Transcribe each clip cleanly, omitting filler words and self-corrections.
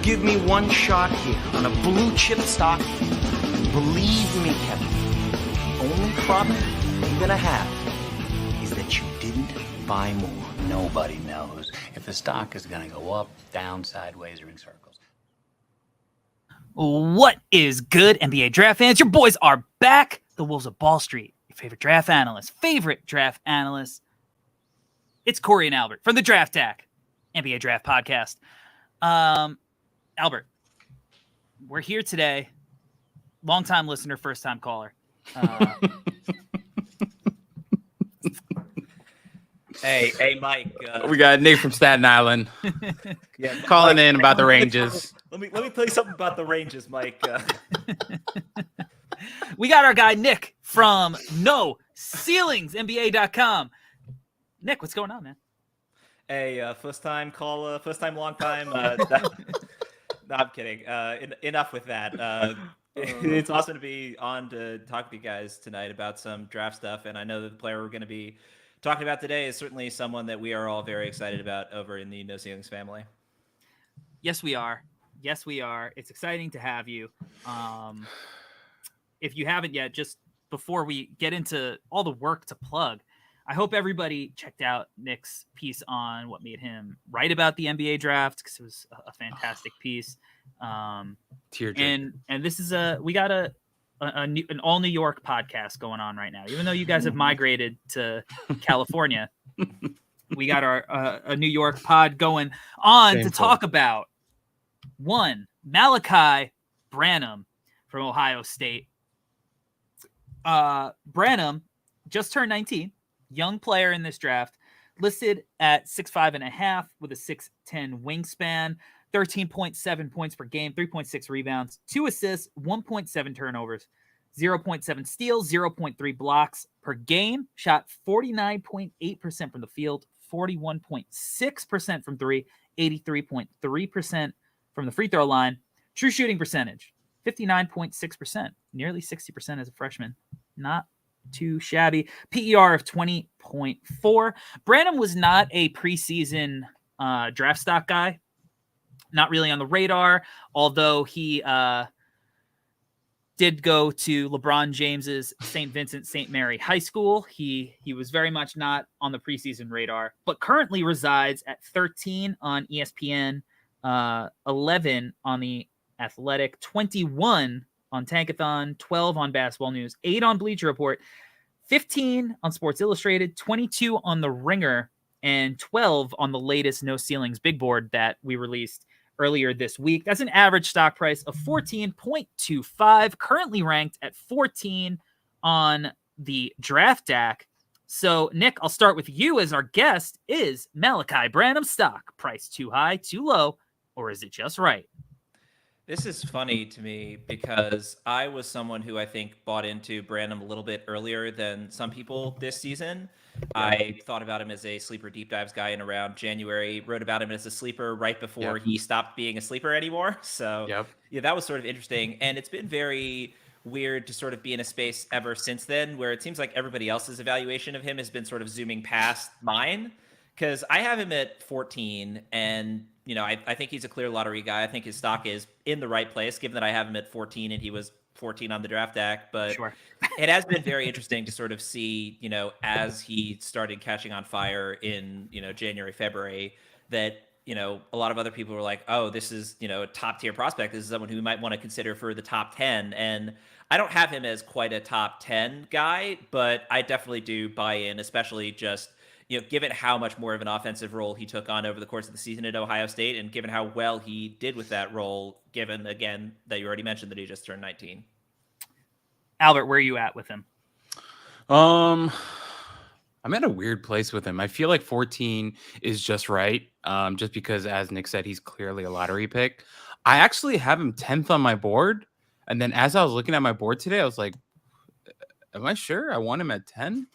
give me one shot here on a blue chip stock, believe me, Kevin, the only problem you're gonna have is that you didn't buy more. Nobody knows if the stock is gonna go up, down, sideways, or in circles. What is good, NBA draft fans? Your boys are back. The Wolves of Ball Street, your favorite draft analyst. It's Corey and Albert from the Draft Deck, NBA Draft Podcast. Albert, we're here today. Long-time listener, first-time caller. Hey, Mike. We got Nick from Staten Island. Yeah, calling Mike, in about the Rangers. Let me tell you something about the Rangers, Mike. We got our guy Nick from NoCeilingsNBA.com. Nick, what's going on, man? Hey, first time caller, first time, long time. No, I'm kidding. Enough with that. It's awesome to be on to talk to you guys tonight about some draft stuff, and I know that the player we're going to be talking about today is certainly someone that we are all very excited about over in the No Ceilings family. Yes, we are. It's exciting to have you. If you haven't yet, just before we get into all the work to plug, I hope everybody checked out Nick's piece on what made him write about the NBA draft, because it was a fantastic piece. And this is we got an all New York podcast going on right now. Even though you guys have migrated to California, we got our a New York pod going on to talk about one Malaki Branham from Ohio State. Branham just turned 19, young player in this draft, listed at 6'5.5" with a 6'10" wingspan, 13.7 points per game, 3.6 rebounds, 2 assists, 1.7 turnovers, 0.7 steals, 0.3 blocks per game, shot 49.8% from the field, 41.6% from three, 83.3% from the free throw line. True shooting percentage, 59.6%, nearly 60% as a freshman. Not too shabby. PER of 20.4. Branham was not a preseason draft stock guy. Not really on the radar, although he did go to LeBron James's St. Vincent St. Mary High School. He was very much not on the preseason radar, but currently resides at 13 on ESPN, 11 on the Athletic, 21 on Tankathon, 12 on Basketball News, 8 on Bleacher Report, 15 on Sports Illustrated, 22 on The Ringer, and 12 on the latest No Ceilings big board that we released earlier this week. That's an average stock price of 14.25, currently ranked at 14 on the Draft Deck. So, Nick, I'll start with you as our guest. Is Malaki Branham stock price too high, too low, or is it just right? This is funny to me because I was someone who I think bought into Branham a little bit earlier than some people this season. I thought about him as a sleeper deep dives guy in around January, wrote about him as a sleeper right before he stopped being a sleeper anymore. So yeah, that was sort of interesting. And it's been very weird to sort of be in a space ever since then where it seems like everybody else's evaluation of him has been sort of zooming past mine, because I have him at 14, and you know, I think he's a clear lottery guy. I think his stock is in the right place, given that I have him at 14 and he was 14 on the Draft Deck. But it has been very interesting to sort of see, you know, as he started catching on fire in, you know, January, February, that, you know, a lot of other people were like, oh, this is, you know, a top tier prospect. This is someone who we might want to consider for the top 10. And I don't have him as quite a top 10 guy, but I definitely do buy in, especially just, you know, given how much more of an offensive role he took on over the course of the season at Ohio State, and given how well he did with that role, given, again, that you already mentioned that he just turned 19. Albert, where are you at with him? I'm at a weird place with him. I feel like 14 is just right, just because, as Nick said, he's clearly a lottery pick. I actually have him 10th on my board, and then as I was looking at my board today, I was like, am I sure I want him at 10?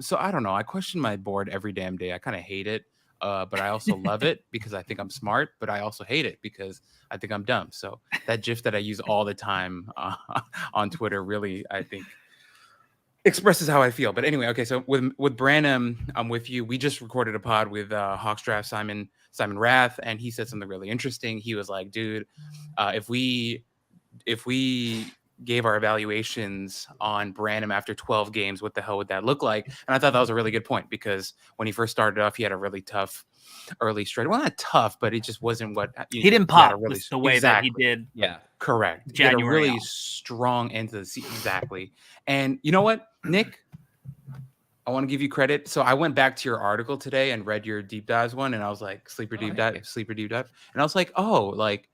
So I don't know. I question my board every damn day. I kind of hate it, but I also love it because I think I'm smart, but I also hate it because I think I'm dumb. So that GIF that I use all the time on Twitter really, I think, expresses how I feel. But anyway, okay. So with Branham, I'm with you. We just recorded a pod with Hawks Draft Simon Rath, and he said something really interesting. He was like, "Dude, if we gave our evaluations on Branham after 12 games, what the hell would that look like?" And I thought that was a really good point, because when he first started off, he had a really tough early stretch. Well, not tough, but it just wasn't what He didn't he had pop a really the way that he did Yeah. correct. He had a January really off. strong end to the season. Exactly. And you know what, Nick? I want to give you credit. So I went back to your article today and read your deep dives one, and I was like, sleeper deep dive. And I was like, oh, like,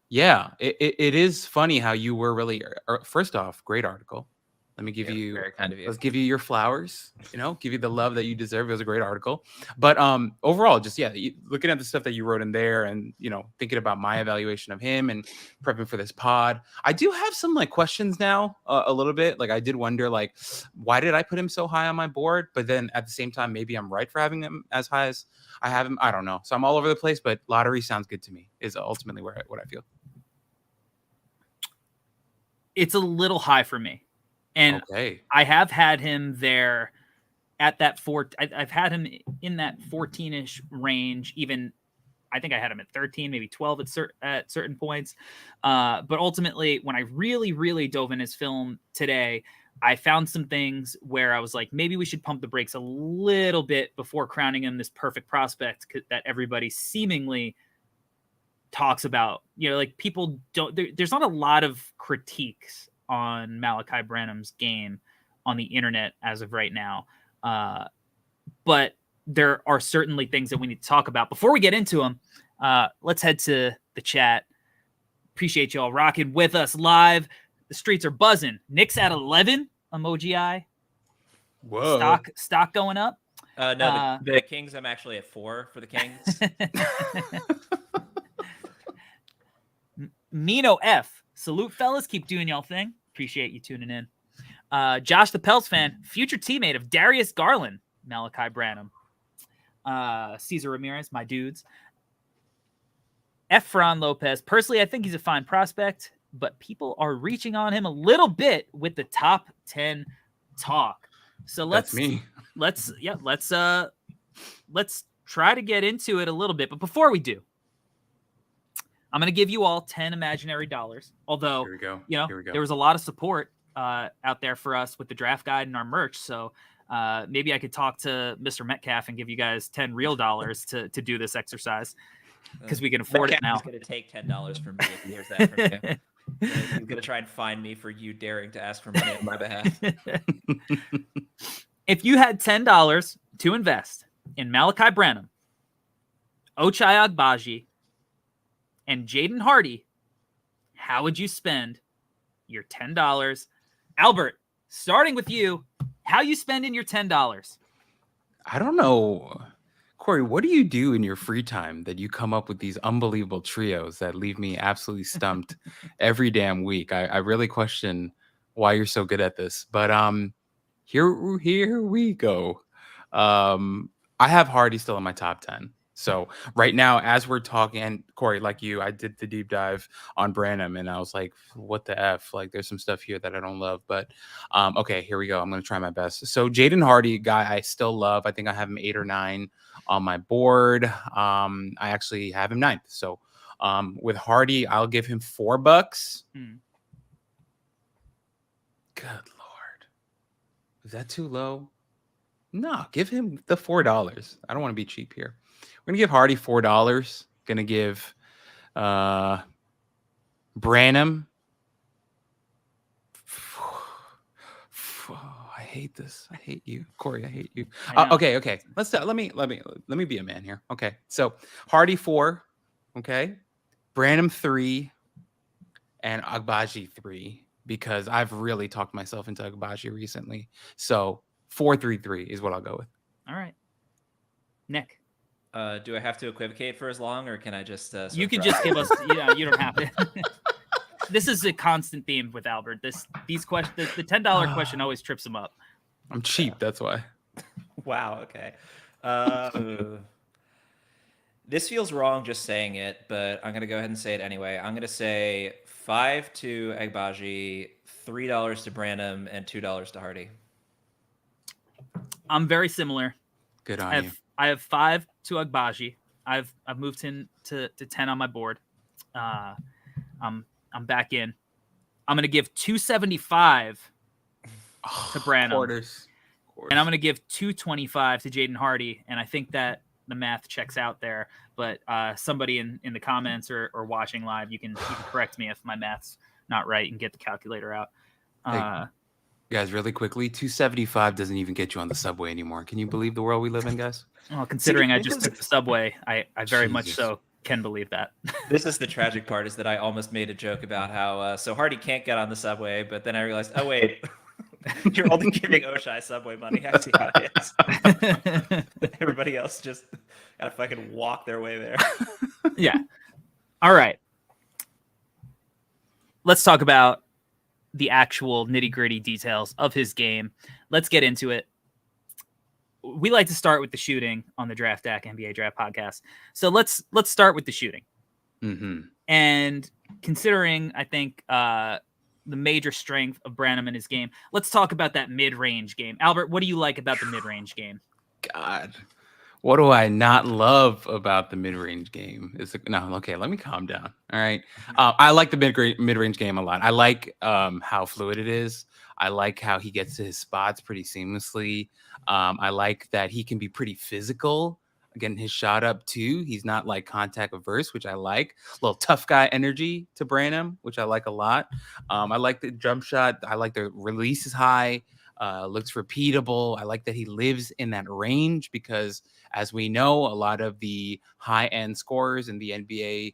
yeah, it is funny how you were really, first off, great article. Let me give you, very kind of you. let's give you your flowers, give you the love that you deserve. It was a great article. But overall, just, looking at the stuff that you wrote in there, and, thinking about my evaluation of him and prepping for this pod, I do have some like questions now, a little bit. Like, I did wonder, like, why did I put him so high on my board? But then at the same time, maybe I'm right for having him as high as I have him. I don't know. So I'm all over the place, but lottery sounds good to me, is ultimately what I feel. It's a little high for me. And okay. I have had him there at that I've had him in that 14-ish range. Even I think I had him at 13, maybe 12 at certain points. But ultimately, when I really, really dove in his film today, I found some things where I was like, maybe we should pump the brakes a little bit before crowning him this perfect prospect that everybody seemingly talks about. Like, people don't. There's not a lot of critiques on Malaki Branham's game on the internet as of right now. But there are certainly things that we need to talk about. Before we get into them, let's head to the chat. Appreciate y'all rocking with us live. The streets are buzzing. Nick's at 11, emoji eye. Whoa. Stock going up. No, the Kings, I'm actually at 4 for the Kings. Mino F. Salute, fellas. Keep doing y'all thing. Appreciate you tuning in. Josh the Pels fan, future teammate of Darius Garland, Malaki Branham. Cesar Ramirez, my dudes. Efron Lopez. Personally, I think he's a fine prospect, but people are reaching on him a little bit with the top 10 talk. So let's try to get into it a little bit. But before we do, I'm going to give you all 10 imaginary dollars. Although, Here we go. There was a lot of support out there for us with the draft guide and our merch. So maybe I could talk to Mr. Metcalf and give you guys 10 real dollars to do this exercise, because we can afford it now. He's going to take $10 from me if he hears that from you. He's going to try and find me for you daring to ask for money on my behalf. If you had $10 to invest in Malaki Branham, Ochai Agbaji, and Jaden Hardy, how would you spend your $10? Albert, starting with you, how you spending your $10? I don't know. Corey, what do you do in your free time that you come up with these unbelievable trios that leave me absolutely stumped every damn week? I really question why you're so good at this. But here we go. I have Hardy still in my top 10. So right now, as we're talking, and Corey, like you, I did the deep dive on Branham, and I was like, what the F? Like, there's some stuff here that I don't love. But okay, here we go. I'm going to try my best. So Jaden Hardy, guy I still love. I think I have him 8 or 9 on my board. I actually have him 9th. So with Hardy, I'll give him $4. Good Lord. Is that too low? No, give him the $4. I don't want to be cheap here. We're going to give Hardy $4. Going to give Branham. I hate this. I hate you, Corey. I hate you. Okay. Let me be a man here. Okay, so Hardy 4. Okay, Branham 3, and Agbaji 3, because I've really talked myself into Agbaji recently. So 4-3-3 is what I'll go with. All right, Nick. Do I have to equivocate for as long, or can I just? You could just give us. You don't have to. This is a constant theme with Albert. These questions, the $10 question always trips him up. I'm cheap, that's why. Wow. Okay. This feels wrong just saying it, but I'm gonna go ahead and say it anyway. I'm gonna say $5 to Agbaji, $3 to Branham, and $2 to Hardy. I'm very similar. Good on you. I have 5 to Agbaji. I've moved him to 10 on my board. I'm back in. I'm gonna give 275 to Branham, Quarters. and I'm gonna give 225 to Jaden Hardy. And I think that the math checks out there. But somebody in the comments or watching live, you can correct me if my math's not right and get the calculator out. Hey, guys, really quickly, 275 doesn't even get you on the subway anymore. Can you believe the world we live in, guys? Well, considering I just took the subway, I very much Jesus. so can believe that. This is the tragic part, is that I almost made a joke about how so Hardy can't get on the subway, but then I realized, oh wait, you're only giving Oshai subway money. I see how it is. Everybody else just gotta fucking walk their way there. Yeah. All right. Let's talk about the actual nitty-gritty details of his game. Let's get into it. We like to start with the shooting on the Draft Deck NBA Draft Podcast. So let's start with the shooting. Mm-hmm. And considering, I think, the major strength of Branham in his game, let's talk about that mid-range game. Albert, what do you like about the mid-range game? God, what do I not love about the mid-range game? Okay, let me calm down. All right. I like the mid-range game a lot. I like how fluid it is. I like how he gets to his spots pretty seamlessly. I like that he can be pretty physical, getting his shot up too. He's not like contact averse, which I like. A little tough guy energy to Branham, which I like a lot. I like the jump shot. I like the release is high. Looks repeatable. I like that he lives in that range because, as we know, a lot of the high-end scorers in the NBA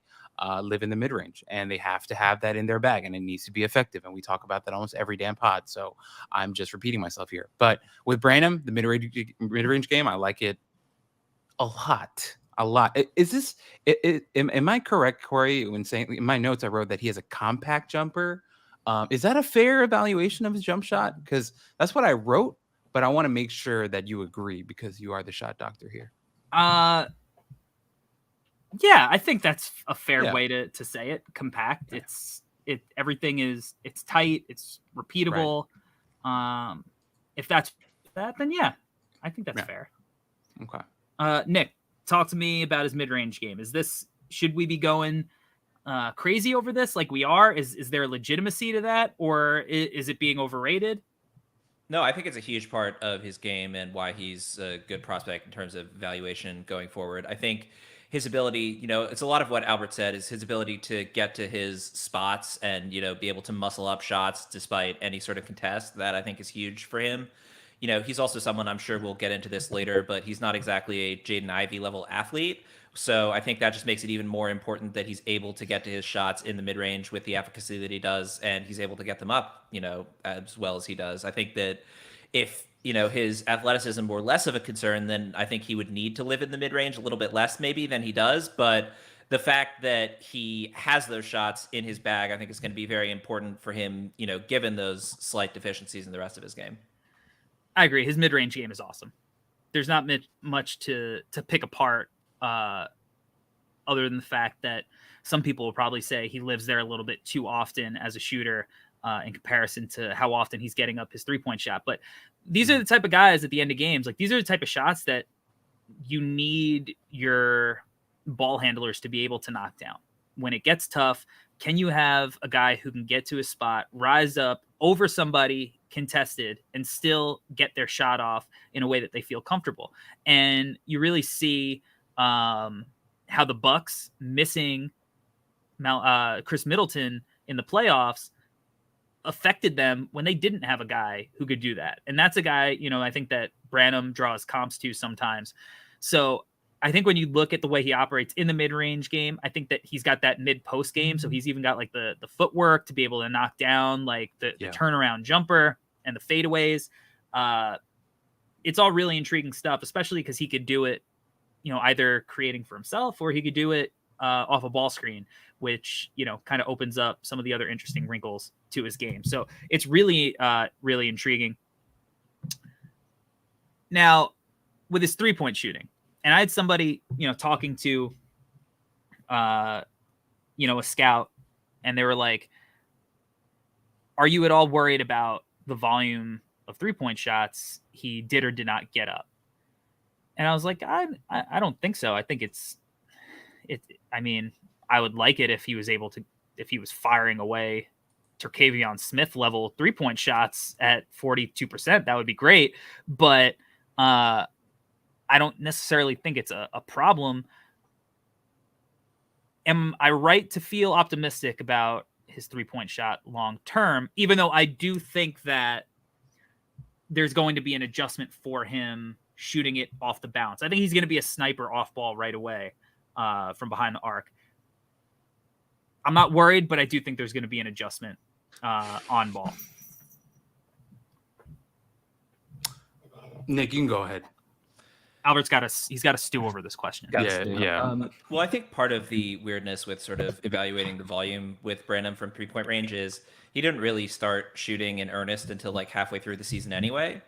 live in the mid-range, and they have to have that in their bag, and it needs to be effective. And we talk about that almost every damn pod, so I'm just repeating myself here. But with Branham, the mid-range game, I like it a lot. A lot. Is this? Am I correct, Corey, when saying in my notes I wrote that he has a compact jumper? Is that a fair evaluation of his jump shot? Because that's what I wrote, but I want to make sure that you agree because you are the shot doctor here. Yeah, I think that's a fair way to say it. Compact. Yeah. Everything is tight. It's repeatable. Right. If that's that, then yeah, I think that's fair. Okay. Nick, talk to me about his mid-range game. Should we be going crazy over this like we are? Is there legitimacy to that, or is it being overrated? No, I think it's a huge part of his game and why he's a good prospect in terms of valuation going forward. I think his ability, it's a lot of what Albert said, is his ability to get to his spots and, be able to muscle up shots despite any sort of contest. That I think is huge for him. He's also someone, I'm sure we'll get into this later, but he's not exactly a Jaden Ivey level athlete. So I think that just makes it even more important that he's able to get to his shots in the mid-range with the efficacy that he does, and he's able to get them up, as well as he does. I think that if, his athleticism were less of a concern, then I think he would need to live in the mid-range a little bit less maybe than he does. But the fact that he has those shots in his bag, I think is going to be very important for him, given those slight deficiencies in the rest of his game. I agree. His mid-range game is awesome. There's not much to pick apart, other than the fact that some people will probably say he lives there a little bit too often as a shooter in comparison to how often he's getting up his three-point shot. But these are the type of guys at the end of games. Like, these are the type of shots that you need your ball handlers to be able to knock down. When it gets tough, can you have a guy who can get to his spot, rise up over somebody contested, and still get their shot off in a way that they feel comfortable? And you really see how the Bucks missing Chris Middleton in the playoffs affected them when they didn't have a guy who could do that. And that's a guy, I think that Branham draws comps to sometimes. So I think when you look at the way he operates in the mid-range game, I think that he's got that mid-post game. So he's even got like the footwork to be able to knock down like the turnaround jumper and the fadeaways. It's all really intriguing stuff, especially because he could do it, either creating for himself, or he could do it off a ball screen, which, kind of opens up some of the other interesting wrinkles to his game. So it's really, really intriguing. Now, with his three-point shooting, and I had somebody, talking to, a scout, and they were like, are you at all worried about the volume of three-point shots he did or did not get up. And I was like, I don't think so. I think I mean, I would like it if he was firing away Terquavion Smith level 3-point shots at 42%. That would be great. But I don't necessarily think it's a problem. Am I right to feel optimistic about his 3-point shot long term, even though I do think that there's going to be an adjustment for him shooting it off the bounce? I think he's going to be a sniper off ball right away from behind the arc. I'm not worried, but I do think there's going to be an adjustment on ball. Nick, you can go ahead. Albert's got to stew over this question. Yeah. Well, I think part of the weirdness with sort of evaluating the volume with Branham from 3-point range is he didn't really start shooting in earnest until like halfway through the season anyway.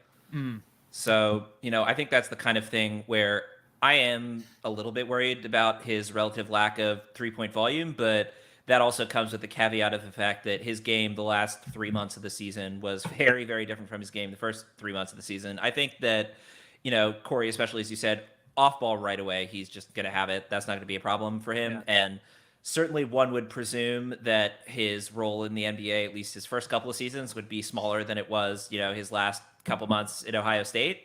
So, I think that's the kind of thing where I am a little bit worried about his relative lack of 3-point volume, but that also comes with the caveat of the fact that his game the last 3 months of the season was very, very different from his game the first 3 months of the season. I think that, Corey, especially as you said, off ball right away, he's just going to have it. That's not going to be a problem for him. Yeah. And certainly one would presume that his role in the NBA, at least his first couple of seasons, would be smaller than it was, his last couple months at Ohio State.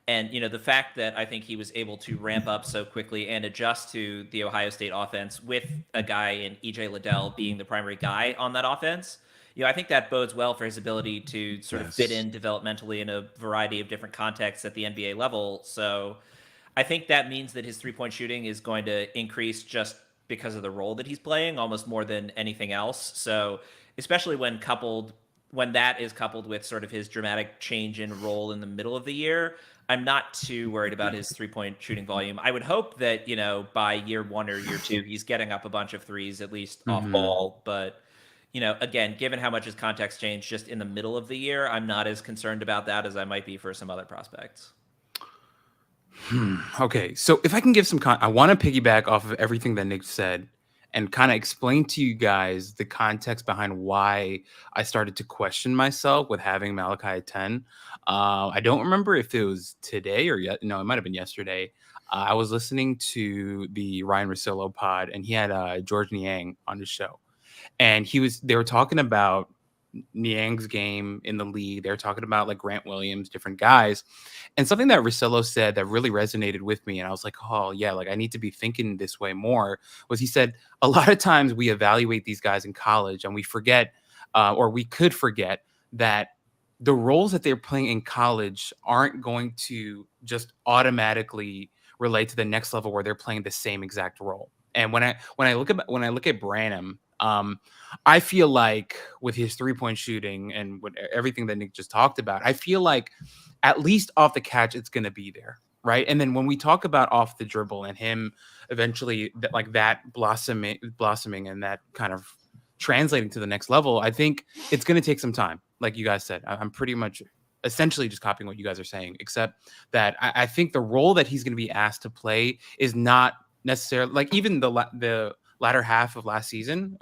And, the fact that I think he was able to ramp up so quickly and adjust to the Ohio State offense with a guy in E.J. Liddell being the primary guy on that offense, I think that bodes well for his ability to sort of fit in developmentally in a variety of different contexts at the NBA level. So I think that means that his 3-point shooting is going to increase just because of the role that he's playing almost more than anything else. So especially when that is coupled with sort of his dramatic change in role in the middle of the year, I'm not too worried about his 3-point shooting volume. I would hope that, by year 1 or year 2, he's getting up a bunch of threes, at least off ball. But, again, given how much his context changed just in the middle of the year, I'm not as concerned about that as I might be for some other prospects. Okay, so if I can give some I want to piggyback off of everything that Nick said and kind of explain to you guys the context behind why I started to question myself with having Malaki at 10. I don't remember if it was today or yet. No, it might have been yesterday. I was listening to the Ryan Russillo pod, and he had George Niang on his show, and they were talking about Niang's game in the league. They were talking about like Grant Williams, different guys, and something that Russillo said that really resonated with me. And I was like, oh yeah, like I need to be thinking this way more. Was he said a lot of times we evaluate these guys in college and we forget, or we could forget that the roles that they're playing in college aren't going to just automatically relate to the next level where they're playing the same exact role. And when I look at Branham, I feel like with his 3-point shooting and with everything that Nick just talked about, I feel like at least off the catch, it's going to be there. Right. And then when we talk about off the dribble and him eventually that blossoming and that kind of translating to the next level, I think it's going to take some time. Like you guys said, I'm pretty much essentially just copying what you guys are saying, except that I think the role that he's going to be asked to play is not necessarily like even the latter half of last season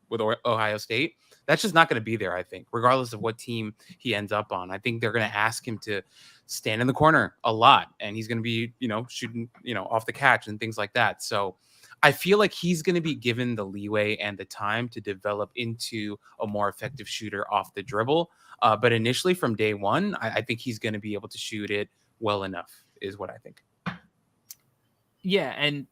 with Ohio State. That's just not going to be there, I think, regardless of what team he ends up on. I think they're going to ask him to stand in the corner a lot, and he's going to be, shooting, off the catch and things like that. So I feel like he's going to be given the leeway and the time to develop into a more effective shooter off the dribble. But initially from day one, I think he's going to be able to shoot it well enough is what I think. Yeah. And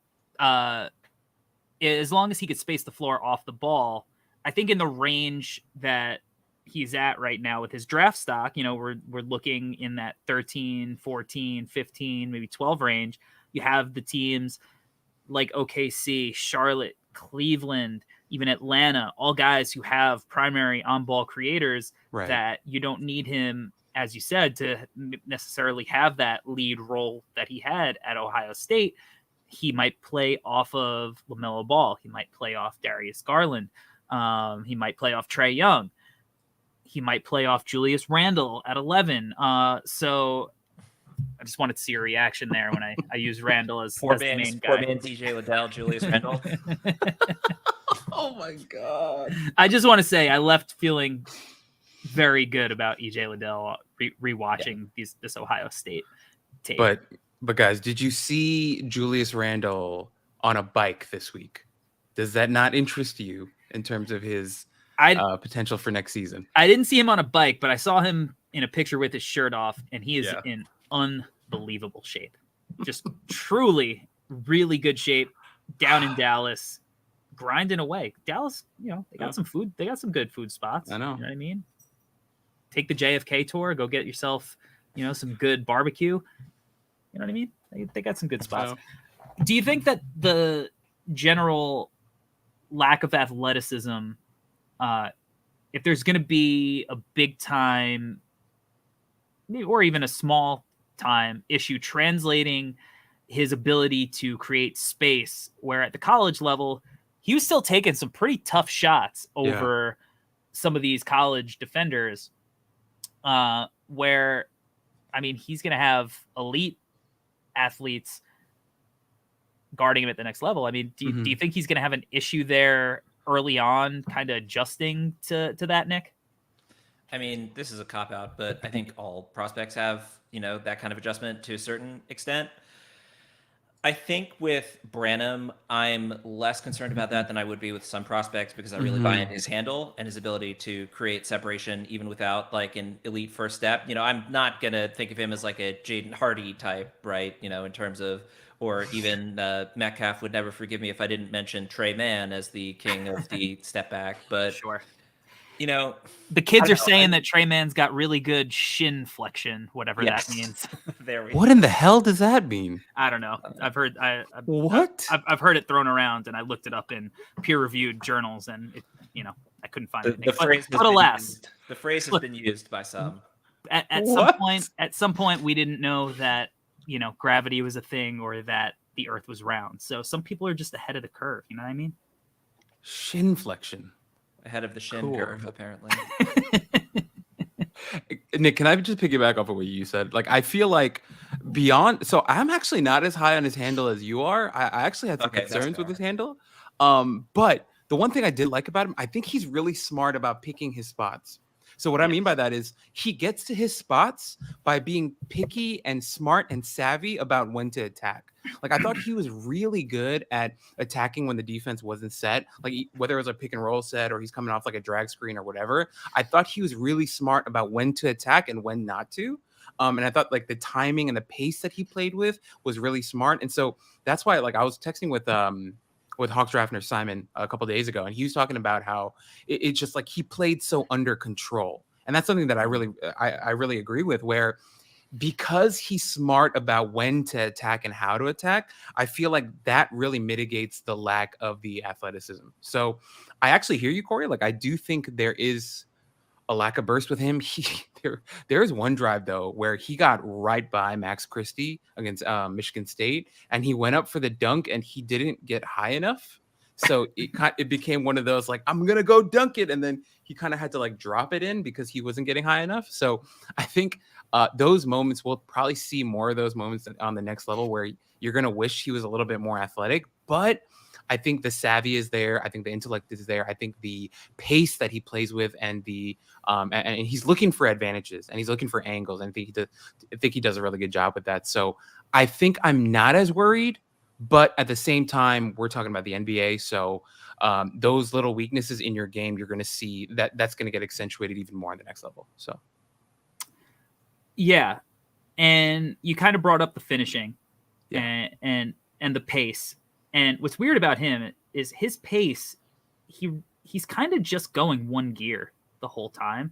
as long as he could space the floor off the ball, I think in the range that he's at right now with his draft stock, we're looking in that 13, 14, 15, maybe 12 range. You have the teams like OKC, Charlotte, Cleveland, even Atlanta, all guys who have primary on-ball creators that you don't need him, as you said, to necessarily have that lead role that he had at Ohio State. He might play off of LaMelo Ball. He might play off Darius Garland. He might play off Trae Young. He might play off Julius Randle at 11. So I just wanted to see a reaction there when I use Randle as the main guy. Poor man's E.J. Liddell, Julius Randle. Oh my God. I just want to say I left feeling very good about EJ Liddell rewatching this Ohio State tape. But guys, did you see Julius Randle on a bike this week? Does that not interest you in terms of his potential for next season? I didn't see him on a bike, but I saw him in a picture with his shirt off, and he is in unbelievable shape. Just truly really good shape down in Dallas, grinding away. Dallas, they got some food. They got some good food spots. I know. You know what I mean? Take the JFK tour. Go get yourself, some good barbecue. You know what I mean? They got some good spots. So, do you think that the general lack of athleticism, if there's going to be a big time or even a small time issue translating his ability to create space, where at the college level, he was still taking some pretty tough shots over some of these college defenders, where, I mean, he's going to have elite athletes guarding him at the next level. I mean, do you think he's going to have an issue there early on, kind of adjusting to that, Nick? I mean, this is a cop-out, but I think all prospects have, that kind of adjustment to a certain extent. I think with Branham, I'm less concerned about that than I would be with some prospects, because I really buy in his handle and his ability to create separation even without like an elite first step. I'm not going to think of him as like a Jaden Hardy type, right? In terms of, or even Metcalf would never forgive me if I didn't mention Trey Mann as the king of the step back. But sure. The kids are saying that Trey Mann's got really good shin flexion, whatever that means. What in the hell does that mean? I don't know. I've heard what? I've heard it thrown around, and I looked it up in peer-reviewed journals, and I couldn't find it. But alas, the phrase has been used by some. At some point, we didn't know that gravity was a thing, or that the Earth was round. So some people are just ahead of the curve. You know what I mean? Shin flexion. Ahead of the shin curve, apparently. Nick, can I just piggyback off of what you said? Like, I feel like so I'm actually not as high on his handle as you are. I actually had some concerns with his handle. But the one thing I did like about him, I think he's really smart about picking his spots. So what I mean by that is he gets to his spots by being picky and smart and savvy about when to attack. Like, I thought he was really good at attacking when the defense wasn't set, like whether it was a pick and roll set or he's coming off like a drag screen or whatever. I thought he was really smart about when to attack and when not to. And I thought like the timing and the pace that he played with was really smart. And so that's why, like, I was texting with Hawks Draftner Simon a couple of days ago, and he was talking about how it's just like he played so under control. And that's something that I really agree with, where because he's smart about when to attack and how to attack, I feel like that really mitigates the lack of the athleticism. So I actually hear you, Corey. Like, I do think there is a lack of burst with him. There is one drive though where he got right by Max Christie against Michigan State, and he went up for the dunk and he didn't get high enough. So it became one of those like, I'm gonna go dunk it, and then he kind of had to like drop it in because he wasn't getting high enough. So I think those moments, we'll probably see more of those moments on the next level where you're gonna wish he was a little bit more athletic, but I think the savvy is there. I think the intellect is there. I think the pace that he plays with, and the and he's looking for advantages and he's looking for angles. And I think he does a really good job with that. So I think I'm not as worried, but at the same time, we're talking about the NBA. So those little weaknesses in your game, you're going to see that's going to get accentuated even more on the next level. So. Yeah. And you kind of brought up the finishing and the pace. And what's weird about him is his pace. He's kind of just going one gear the whole time,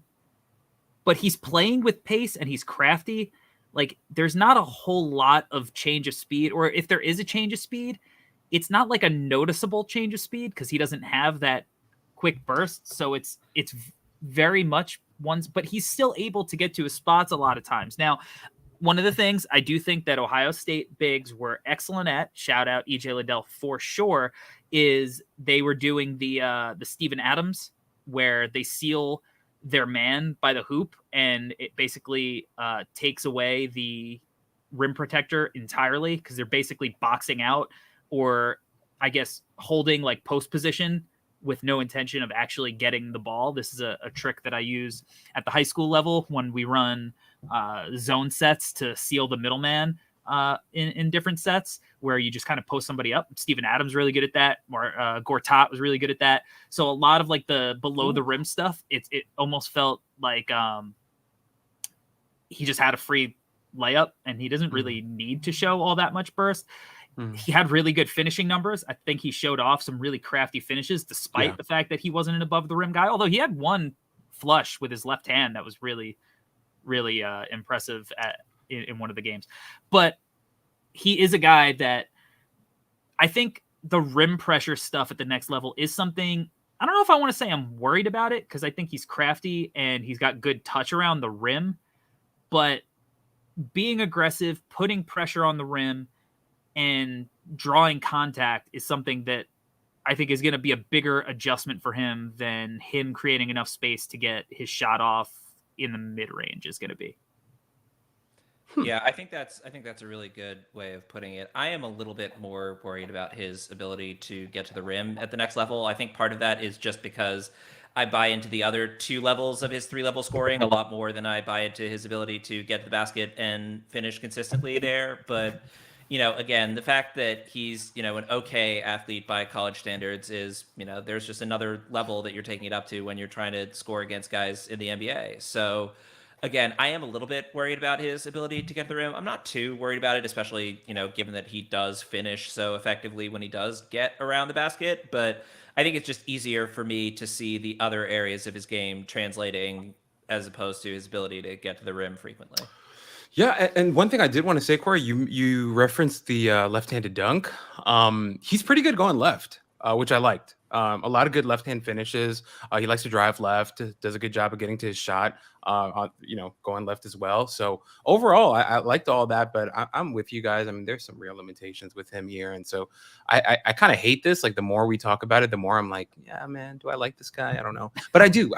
but he's playing with pace and he's crafty. Like, there's not a whole lot of change of speed, or if there is a change of speed, it's not like a noticeable change of speed because he doesn't have that quick burst. So it's very much but he's still able to get to his spots a lot of times. Now, one of the things I do think that Ohio State bigs were excellent at, shout out EJ Liddell for sure, is they were doing the Steven Adams, where they seal their man by the hoop, and it basically takes away the rim protector entirely, because they're basically boxing out, or I guess holding like post position with no intention of actually getting the ball. This is a trick that I use at the high school level when we run zone sets to seal the middleman in different sets, where you just kind of post somebody up. Steven Adams really good at that. Gortat was really good at that. So a lot of like the below the rim stuff, it almost felt like he just had a free layup and he doesn't really need to show all that much burst. He had really good finishing numbers. I think he showed off some really crafty finishes despite the fact that he wasn't an above the rim guy, although he had one flush with his left hand that was really, really impressive in one of the games. But he is a guy that I think the rim pressure stuff at the next level is something, I don't know if I want to say I'm worried about it, because I think he's crafty and he's got good touch around the rim, but being aggressive, putting pressure on the rim, and drawing contact is something that I think is going to be a bigger adjustment for him than him creating enough space to get his shot off in the mid-range is going to be. Yeah, I think that's a really good way of putting it. I am a little bit more worried about his ability to get to the rim at the next level. I think part of that is just because I buy into the other 2 levels of his 3-level scoring a lot more than I buy into his ability to get to the basket and finish consistently there. But again, the fact that he's, an okay athlete by college standards is, there's just another level that you're taking it up to when you're trying to score against guys in the NBA. So again, I am a little bit worried about his ability to get to the rim. I'm not too worried about it, especially, given that he does finish so effectively when he does get around the basket. But I think it's just easier for me to see the other areas of his game translating as opposed to his ability to get to the rim frequently. Yeah, and one thing I did want to say, Corey, you referenced the left-handed dunk. He's pretty good going left, which I liked. A lot of good left-hand finishes. He likes to drive left, does a good job of getting to his shot, going left as well. So overall, I liked all that, but I'm with you guys. I mean, there's some real limitations with him here. And so I kind of hate this. Like, the more we talk about it, the more I'm like, yeah, man, do I like this guy? I don't know. But I do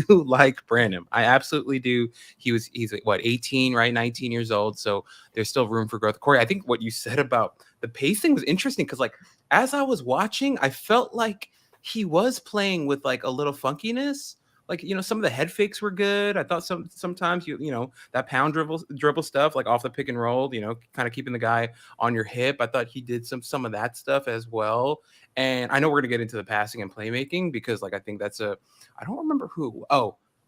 like Branham. I absolutely do. He's what, 18, right? 19 years old. So there's still room for growth. Corey, I think what you said about the pacing was interesting, because like, as I was watching, I felt like he was playing with like a little funkiness. Like, some of the head fakes were good. I thought sometimes that pound dribble stuff, like off the pick and roll, kind of keeping the guy on your hip. I thought he did some of that stuff as well. And I know we're gonna get into the passing and playmaking, because like I think that's I don't remember who.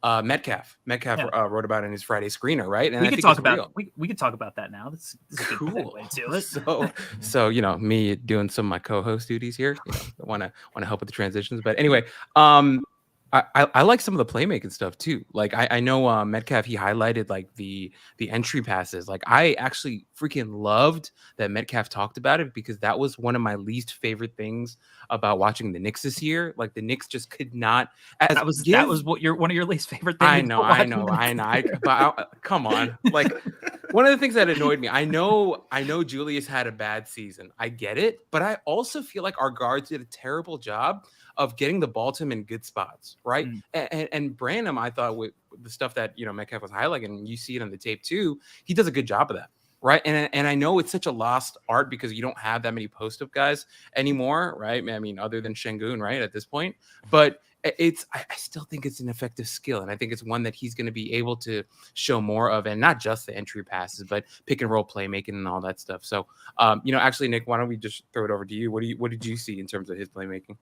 Metcalf wrote about it in his Friday screener, right? And we I could think talk it's about real. we could talk about that now. This is a good Cool. segue to it. So me doing some of my co-host duties here. Want to help with the transitions, but anyway, I like some of the playmaking stuff too. Like I know Metcalf, he highlighted like the entry passes. Like I actually freaking loved that Metcalf talked about it, because that was one of my least favorite things about watching the Knicks this year. Like the Knicks just could not. That was what one of your least favorite things. I know. Come on, like one of the things that annoyed me. I know Julius had a bad season. I get it, but I also feel like our guards did a terrible job of getting the ball to him in good spots, right? And Branham, I thought, with the stuff that Metcalf was highlighting, and you see it on the tape too, he does a good job of that, right? And I know it's such a lost art because you don't have that many post-up guys anymore, right? I mean, other than Şengün, right, at this point. But I still think it's an effective skill, and I think it's one that he's going to be able to show more of, and not just the entry passes, but pick and roll playmaking and all that stuff. So, actually, Nick, why don't we just throw it over to you? What did you see in terms of his playmaking?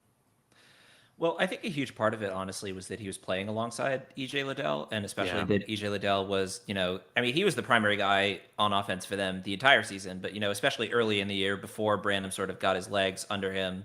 Well, I think a huge part of it, honestly, was that he was playing alongside EJ Liddell, and especially that EJ Liddell was, he was the primary guy on offense for them the entire season, but, especially early in the year before Branham sort of got his legs under him.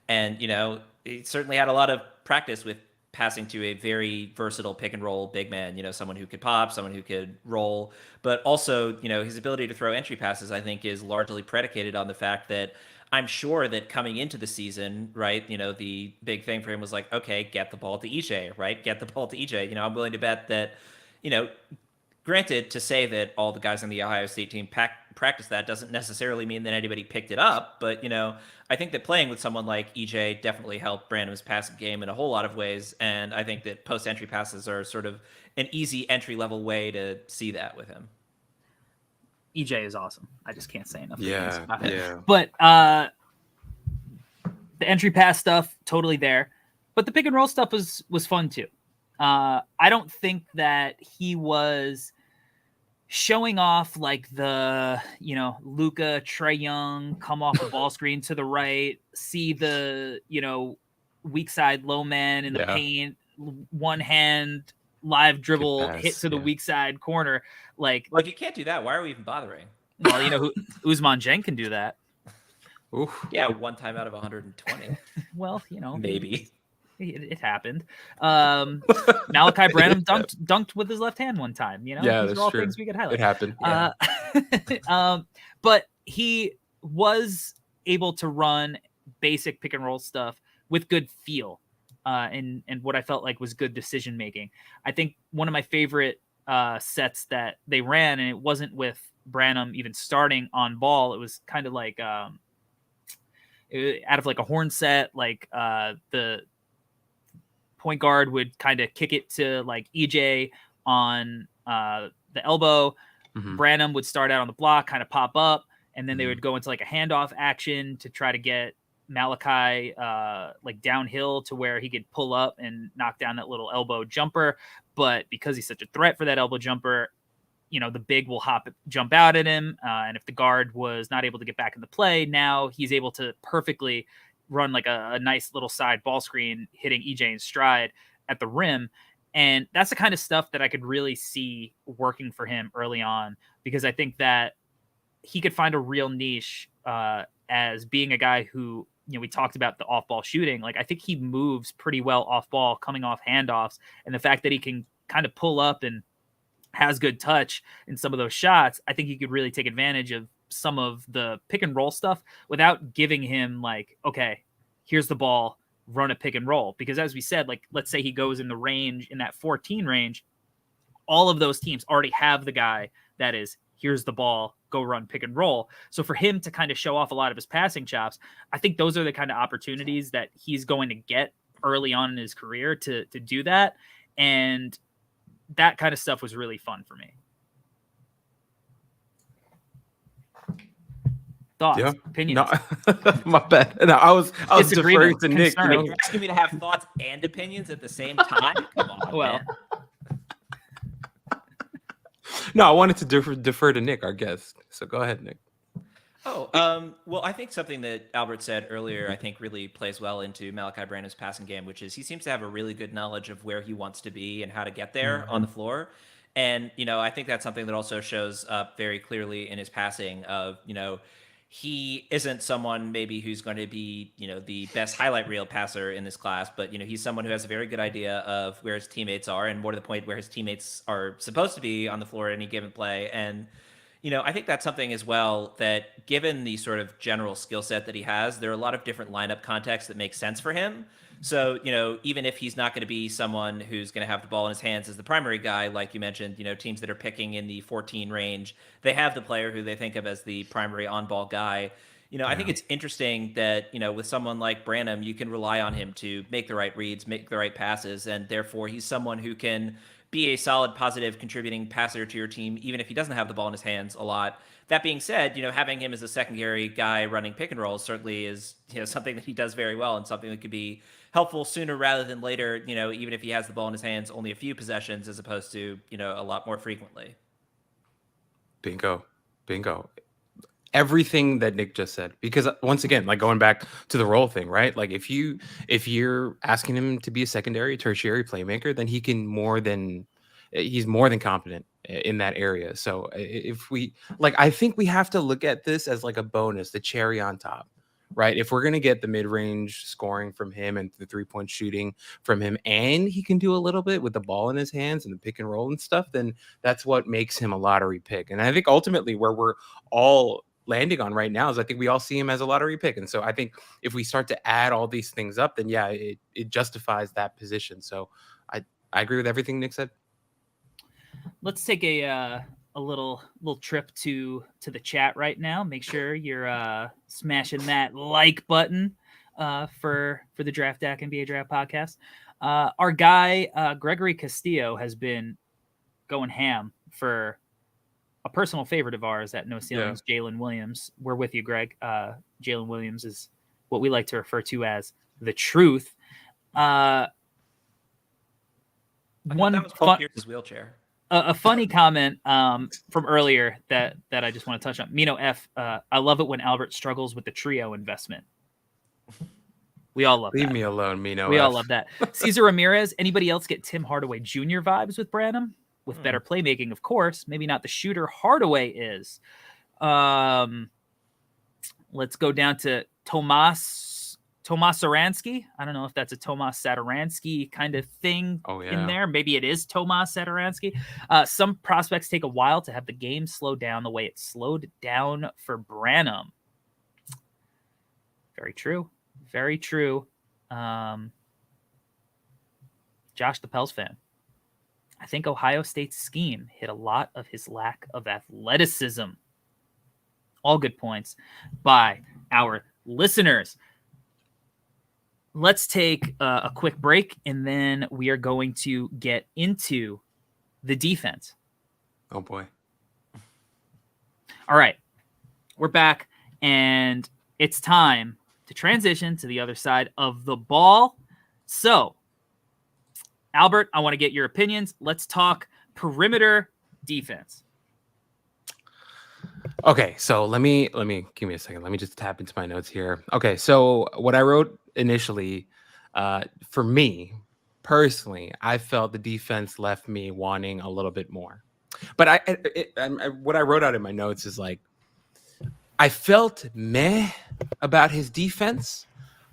And, he certainly had a lot of practice with passing to a very versatile pick and roll big man, someone who could pop, someone who could roll, but also, his ability to throw entry passes, I think, is largely predicated on the fact that I'm sure that coming into the season, right, the big thing for him was like, okay, get the ball to EJ, right? Get the ball to EJ. I'm willing to bet that, granted, to say that all the guys on the Ohio State team practice that doesn't necessarily mean that anybody picked it up. But, I think that playing with someone like EJ definitely helped Branham's passing game in a whole lot of ways. And I think that post-entry passes are sort of an easy entry-level way to see that with him. EJ is awesome. I just can't say enough Yeah, things about it. yeah. But the entry pass stuff, totally there. But the pick and roll stuff was fun too. I don't think that he was showing off like the, Luka, Trae Young, come off the ball screen to the right, see the, weak side low man in the paint, one hand live dribble, hit to the weak side corner. Like if you can't do that, why are we even bothering? Well, Ousmane Dieng can do that. Oof. Yeah, one time out of 120. Well, maybe. It happened. Malaki Branham dunked with his left hand one time. Yeah, these that's are all true. things we could highlight. It happened. Yeah. But he was able to run basic pick and roll stuff with good feel, and what I felt like was good decision making. I think one of my favorite sets that they ran, and it wasn't with Branham even starting on ball. It was kind of like out of like a horn set, like the point guard would kind of kick it to like EJ on the elbow. Mhm. Branham would start out on the block, kind of pop up, and then they would go into like a handoff action to try to get Malaki like downhill to where he could pull up and knock down that little elbow jumper. But because he's such a threat for that elbow jumper, the big will jump out at him. And if the guard was not able to get back into play, now he's able to perfectly run like a nice little side ball screen, hitting EJ in stride at the rim. And that's the kind of stuff that I could really see working for him early on, because I think that he could find a real niche as being a guy who, we talked about the off ball shooting. Like, I think he moves pretty well off ball, coming off handoffs. And the fact that he can kind of pull up and has good touch in some of those shots, I think he could really take advantage of some of the pick and roll stuff without giving him like, okay, here's the ball, run a pick and roll. Because as we said, like, let's say he goes in the range, in that 14 range, all of those teams already have the guy that is, here's the ball, go run pick and roll. So for him to kind of show off a lot of his passing chops, I think those are the kind of opportunities that he's going to get early on in his career to do that. And that kind of stuff was really fun for me. Thoughts, opinions? No, my bad. No, I was deferring to Nick. You're asking me to have thoughts and opinions at the same time? Come on, well, man. No, I wanted to defer to Nick, our guest. So go ahead, Nick. Well, I think something that Albert said earlier, I think really plays well into Malaki Branham's passing game, which is he seems to have a really good knowledge of where he wants to be and how to get there on the floor. And, I think that's something that also shows up very clearly in his passing of, he isn't someone maybe who's going to be, the best highlight reel passer in this class, but, he's someone who has a very good idea of where his teammates are, and more to the point where his teammates are supposed to be on the floor at any given play. And, I think that's something as well that, given the sort of general skill set that he has, there are a lot of different lineup contexts that make sense for him. So, even if he's not going to be someone who's going to have the ball in his hands as the primary guy, like you mentioned, teams that are picking in the 14 range, they have the player who they think of as the primary on-ball guy. I think it's interesting that, with someone like Branham, you can rely on him to make the right reads, make the right passes, and therefore he's someone who can be a solid, positive, contributing passer to your team, even if he doesn't have the ball in his hands a lot. That being said, having him as a secondary guy running pick and rolls certainly is, something that he does very well and something that could be helpful sooner rather than later, even if he has the ball in his hands only a few possessions as opposed to, a lot more frequently. Bingo. Everything that Nick just said, because once again, like going back to the role thing, right? Like if you're asking him to be a secondary, tertiary playmaker, then he's more than competent in that area. So if I think we have to look at this as like a bonus, the cherry on top, right? If we're going to get the mid-range scoring from him and the 3-point shooting from him, and he can do a little bit with the ball in his hands and the pick and roll and stuff, then that's what makes him a lottery pick. And I think ultimately where we're all landing on right now is I think we all see him as a lottery pick. And so I think if we start to add all these things up, then yeah, it justifies that position. So I agree with everything Nick said. Let's take a little trip to the chat right now. Make sure you're smashing that like button for the Draft Deck NBA Draft Podcast. Our guy Gregory Castillo has been going ham for a personal favorite of ours at No Ceilings, Jalen Williams. We're with you, Greg. Jalen Williams is what we like to refer to as the truth. I thought One that was Paul Pierce's wheelchair. a funny comment from earlier that I just want to touch on. Mino F. I love it when Albert struggles with the trio investment. We all love Leave that. me alone, Mino. We all love that. Cesar Ramirez. Anybody else get Tim Hardaway Jr. vibes with Branham? With better playmaking, of course. Maybe not the shooter Hardaway is. Let's go down to Tomas Saransky. I don't know if that's a Tomas Saturansky kind of thing in there. Maybe it is Tomas Saturansky. Some prospects take a while to have the game slow down the way it slowed down for Branham. Very true. Very true. Josh the Pels fan. I think Ohio State's scheme hit a lot of his lack of athleticism. All good points by our listeners. Let's take a quick break, and then we are going to get into the defense. Oh, boy. All right. We're back, and it's time to transition to the other side of the ball. So, Albert, I want to get your opinions. Let's talk perimeter defense. Okay, so let me give me a second. Let me just tap into my notes here. Okay, so what I wrote initially, for me personally, I felt the defense left me wanting a little bit more. But what I wrote out in my notes is like, I felt meh about his defense,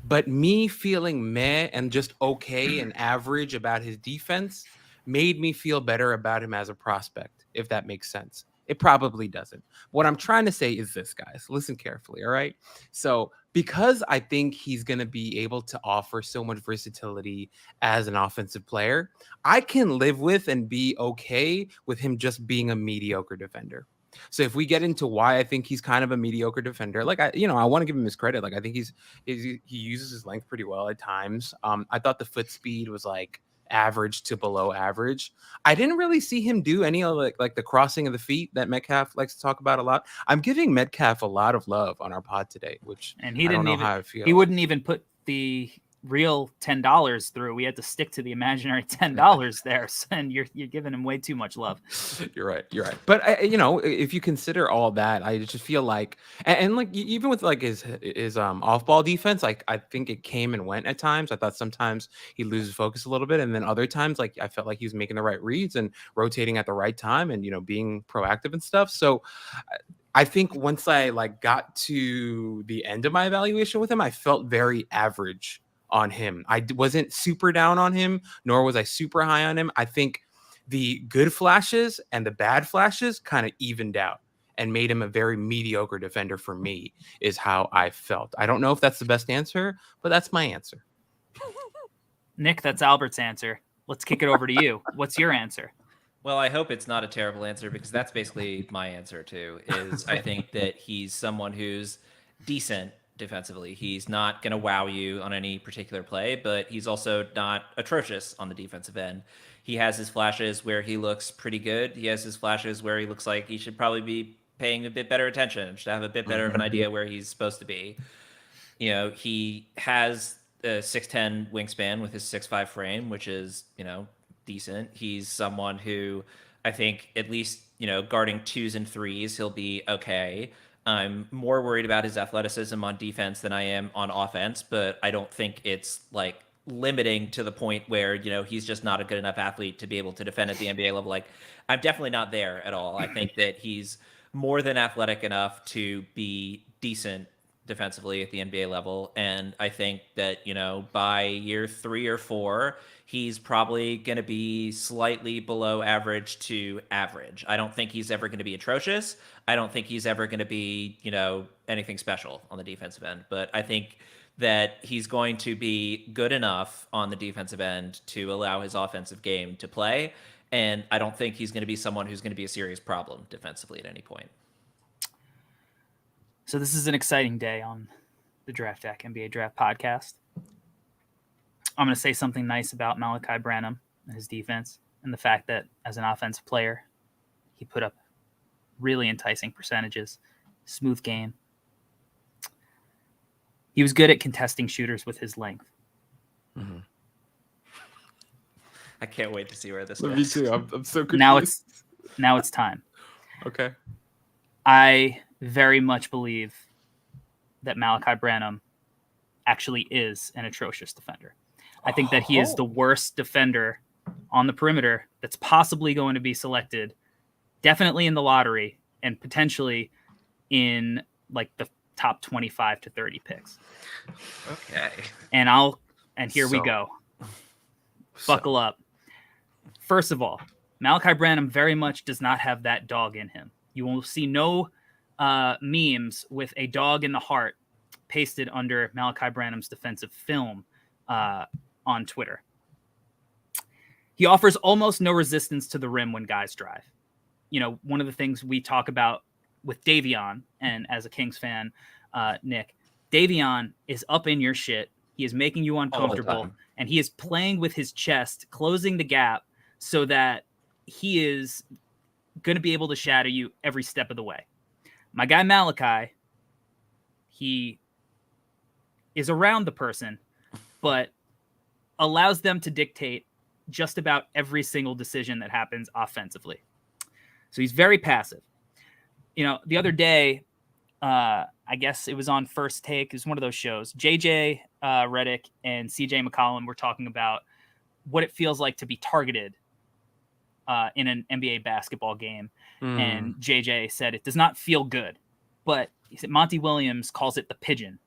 but me feeling meh and just okay and average about his defense made me feel better about him as a prospect, if that makes sense. It probably doesn't. What I'm trying to say is this, guys. Listen carefully, all right? So because I think he's going to be able to offer so much versatility as an offensive player, I can live with and be okay with him just being a mediocre defender. So if we get into why I think he's kind of a mediocre defender, like I want to give him his credit. Like I think he uses his length pretty well at times. I thought the foot speed was like average to below average. I didn't really see him do any of like the crossing of the feet that Metcalf likes to talk about a lot. I'm giving Metcalf a lot of love on our pod today, which and he I don't didn't know even how I feel. He wouldn't even put the real $10 through. We had to stick to the imaginary $10 there, and you're giving him way too much love. You're right. But if you consider all that, I just feel like, and like even with like his off ball defense, like I think it came and went at times. I thought sometimes he loses focus a little bit, and then other times like I felt like he was making the right reads and rotating at the right time, and being proactive and stuff. So I think once I like got to the end of my evaluation with him, I felt very average on him. I wasn't super down on him, nor was I super high on him. I think the good flashes and the bad flashes kind of evened out and made him a very mediocre defender for me, is how I felt. I don't know if that's the best answer, but that's my answer. Nick, that's Albert's answer. Let's kick it over to you. What's your answer? Well, I hope it's not a terrible answer, because that's basically my answer too. Is I think that he's someone who's decent defensively. He's not going to wow you on any particular play, but he's also not atrocious on the defensive end. He has his flashes where he looks pretty good. He has his flashes where he looks like he should probably be paying a bit better attention, should have a bit better of an idea where he's supposed to be. He has a 6'10" wingspan with his 6'5" frame, which is, decent. He's someone who I think at least, guarding 2s and 3s, he'll be okay. I'm more worried about his athleticism on defense than I am on offense, but I don't think it's like limiting to the point where, he's just not a good enough athlete to be able to defend at the NBA level. Like, I'm definitely not there at all. I think that he's more than athletic enough to be decent defensively at the NBA level. And I think that, by year 3 or 4, he's probably going to be slightly below average to average. I don't think he's ever going to be atrocious. I don't think he's ever going to be, anything special on the defensive end. But I think that he's going to be good enough on the defensive end to allow his offensive game to play. And I don't think he's going to be someone who's going to be a serious problem defensively at any point. So this is an exciting day on the Draft Deck NBA Draft Podcast. I'm going to say something nice about Malaki Branham and his defense, and the fact that as an offensive player, he put up really enticing percentages, smooth game. He was good at contesting shooters with his length. Mm-hmm. I can't wait to see where this Me goes. too. I'm so confused. Now it's time. Okay. I very much believe that Malaki Branham actually is an atrocious defender. I think that he is the worst defender on the perimeter that's possibly going to be selected, definitely in the lottery and potentially in like the top 25 to 30 picks. Okay. And here we go. Buckle up. First of all, Malaki Branham very much does not have that dog in him. You will see no memes with a dog in the heart pasted under Malaki Branham's defensive film on Twitter. He offers almost no resistance to the rim when guys drive. You know, one of the things we talk about with Davion, and as a Kings fan, Nick, Davion is up in your shit. He is making you uncomfortable, and he is playing with his chest, closing the gap so that he is going to be able to shadow you every step of the way. My guy Malaki, he is around the person, but allows them to dictate just about every single decision that happens offensively. So he's very passive. You know, the other day, I guess it was on First Take. It was one of those shows. JJ Redick and CJ McCollum were talking about what it feels like to be targeted in an NBA basketball game. And JJ said it does not feel good. But he said Monty Williams calls it the pigeon,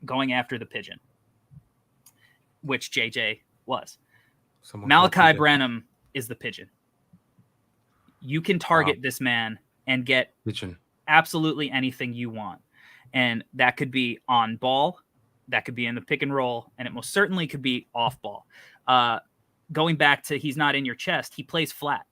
going after the pigeon, which JJ was. Malaki Branham is the pigeon. You can target this man and get absolutely anything you want. And that could be on ball, that could be in the pick and roll, and it most certainly could be off ball. Going back to he's not in your chest, he plays flat.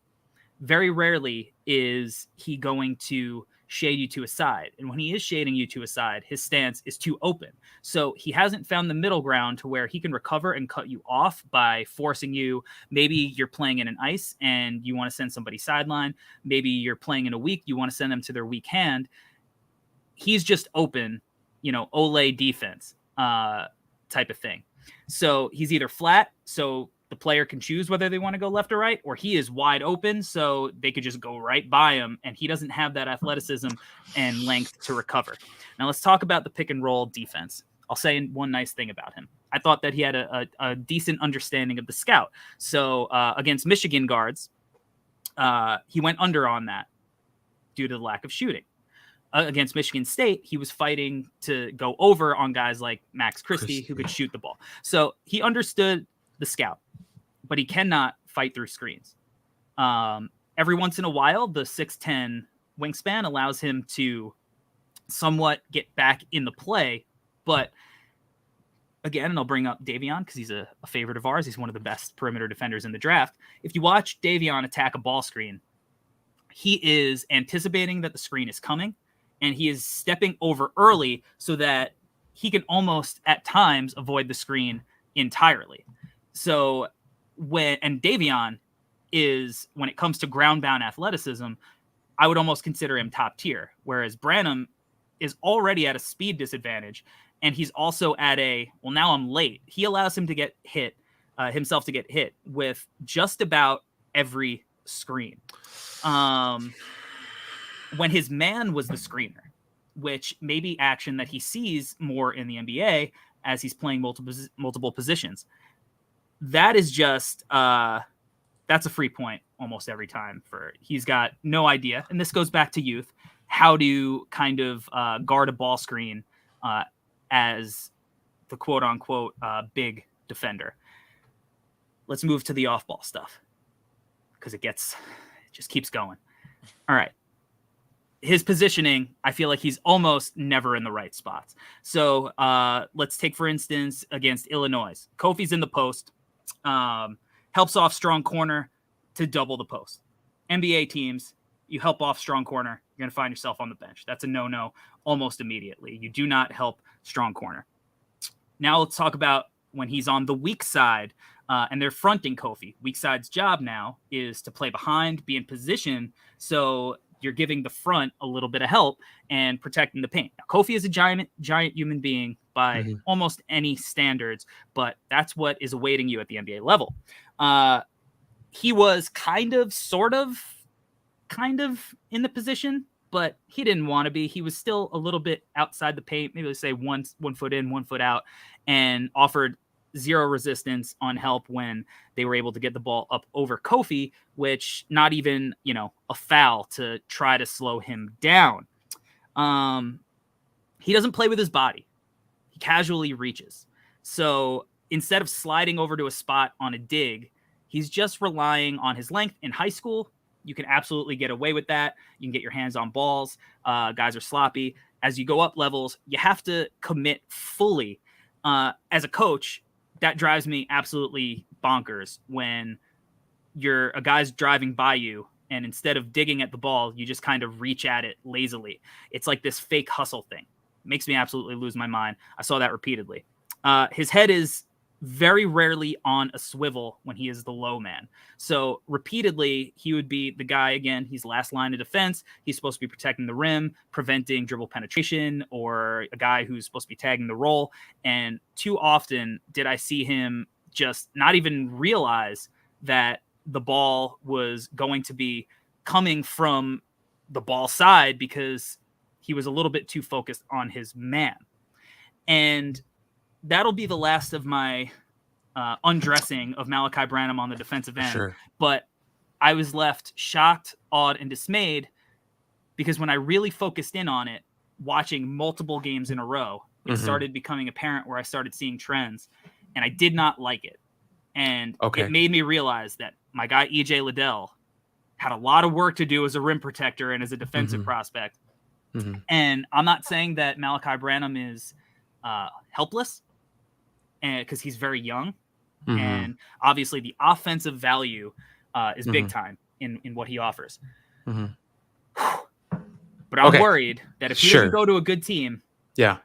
Very rarely is he going to shade you to a side. And when he is shading you to a side, his stance is too open. So he hasn't found the middle ground to where he can recover and cut you off by forcing you. Maybe you're playing in an ice and you want to send somebody sideline. Maybe you're playing in a weak, you want to send them to their weak hand. He's just open, you know, Ole defense type of thing. So he's either flat, so the player can choose whether they want to go left or right, or he is wide open, so they could just go right by him, and he doesn't have that athleticism and length to recover. Now let's talk about the pick and roll defense. I'll say one nice thing about him. I thought that he had a decent understanding of the scout. So against Michigan guards, he went under on that due to the lack of shooting. Against Michigan State, he was fighting to go over on guys like Max Christie, who could shoot the ball. So he understood the scout, but he cannot fight through screens. Every once in a while, the 6'10" wingspan allows him to somewhat get back in the play. But again, and I'll bring up Davion because he's a favorite of ours. He's one of the best perimeter defenders in the draft. If you watch Davion attack a ball screen, he is anticipating that the screen is coming, and he is stepping over early so that he can almost at times avoid the screen entirely. So Davion is, when it comes to ground bound athleticism, I would almost consider him top tier, whereas Branham is already at a speed disadvantage, and he's also at now I'm late. He allows him to get hit, himself to get hit with just about every screen. When his man was the screener, which may be action that he sees more in the NBA as he's playing multiple positions. That is just that's a free point almost every time. He's got no idea, and this goes back to youth, how to kind of guard a ball screen as the quote unquote big defender. Let's move to the off ball stuff because it just keeps going. All right. His positioning, I feel like he's almost never in the right spots. So let's take, for instance, against Illinois. Kofi's in the post, helps off strong corner to double the post. NBA teams, you help off strong corner, you're going to find yourself on the bench. That's a no-no almost immediately. You do not help strong corner. Now let's talk about when he's on the weak side and they're fronting Kofi. Weak side's job now is to play behind, be in position, so you're giving the front a little bit of help and protecting the paint. Now, Kofi is a giant human being by almost any standards, but that's what is awaiting you at the NBA level. He was kind of in the position, but he didn't want to be. He was still a little bit outside the paint, maybe let's say one foot in, 1 foot out, and offered zero resistance on help when they were able to get the ball up over Kofi, which not even, a foul to try to slow him down. He doesn't play with his body. He casually reaches. So instead of sliding over to a spot on a dig, he's just relying on his length. In high school, you can absolutely get away with that. You can get your hands on balls. Guys are sloppy. As you go up levels, you have to commit fully. As a coach, that drives me absolutely bonkers when a guy's driving by you and instead of digging at the ball, you just kind of reach at it lazily. It's like this fake hustle thing. It makes me absolutely lose my mind. I saw that repeatedly. His head is very rarely on a swivel when he is the low man. So repeatedly, he would be the guy, again, he's last line of defense. He's supposed to be protecting the rim, preventing dribble penetration, or a guy who's supposed to be tagging the roll. And too often did I see him just not even realize that the ball was going to be coming from the ball side because he was a little bit too focused on his man. And that'll be the last of my undressing of Malaki Branham on the defensive end. Sure. But I was left shocked, awed, and dismayed because when I really focused in on it, watching multiple games in a row, it started becoming apparent where I started seeing trends, and I did not like it. And it made me realize that my guy EJ Liddell had a lot of work to do as a rim protector and as a defensive prospect. And I'm not saying that Malaki Branham is helpless, and because he's very young, and obviously the offensive value is big time in what he offers. But I'm worried that if he doesn't go to a good team, that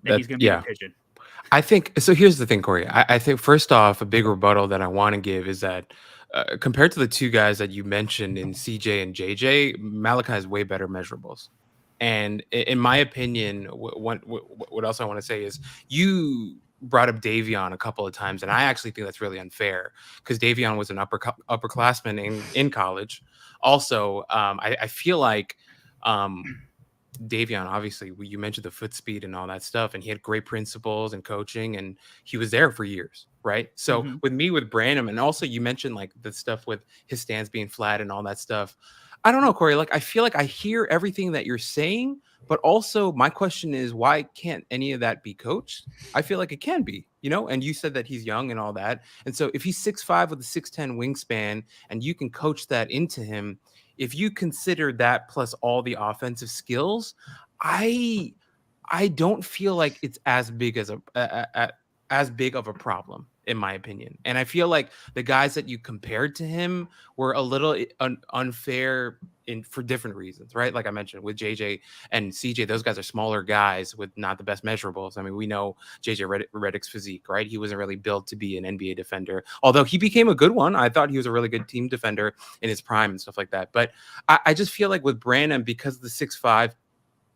he's going to be a pigeon. I think so. Here's the thing, Corey. I think first off, a big rebuttal that I want to give is that compared to the two guys that you mentioned in CJ and JJ, Malaki has way better measurables. And in my opinion, what else I want to say is you brought up Davion a couple of times, and I actually think that's really unfair because Davion was an upperclassman in college. Also, I feel like Davion, obviously, you mentioned the foot speed and all that stuff, and he had great principles and coaching, and he was there for years, right? So with Branham, and also you mentioned like the stuff with his stance being flat and all that stuff. I don't know, Corey. Like, I feel like I hear everything that you're saying, but also my question is, why can't any of that be coached? I feel like it can be, and you said that he's young and all that. And so if he's 6'5" with a 6'10" wingspan and you can coach that into him, if you consider that plus all the offensive skills, I don't feel like it's as big of a problem, in my opinion. And I feel like the guys that you compared to him were a little unfair for different reasons, right? Like I mentioned with JJ and CJ, those guys are smaller guys with not the best measurables. I mean, we know JJ Redick's physique, right? He wasn't really built to be an NBA defender, although he became a good one. I thought he was a really good team defender in his prime and stuff like that. But I just feel like with Branham, because of the 6'5"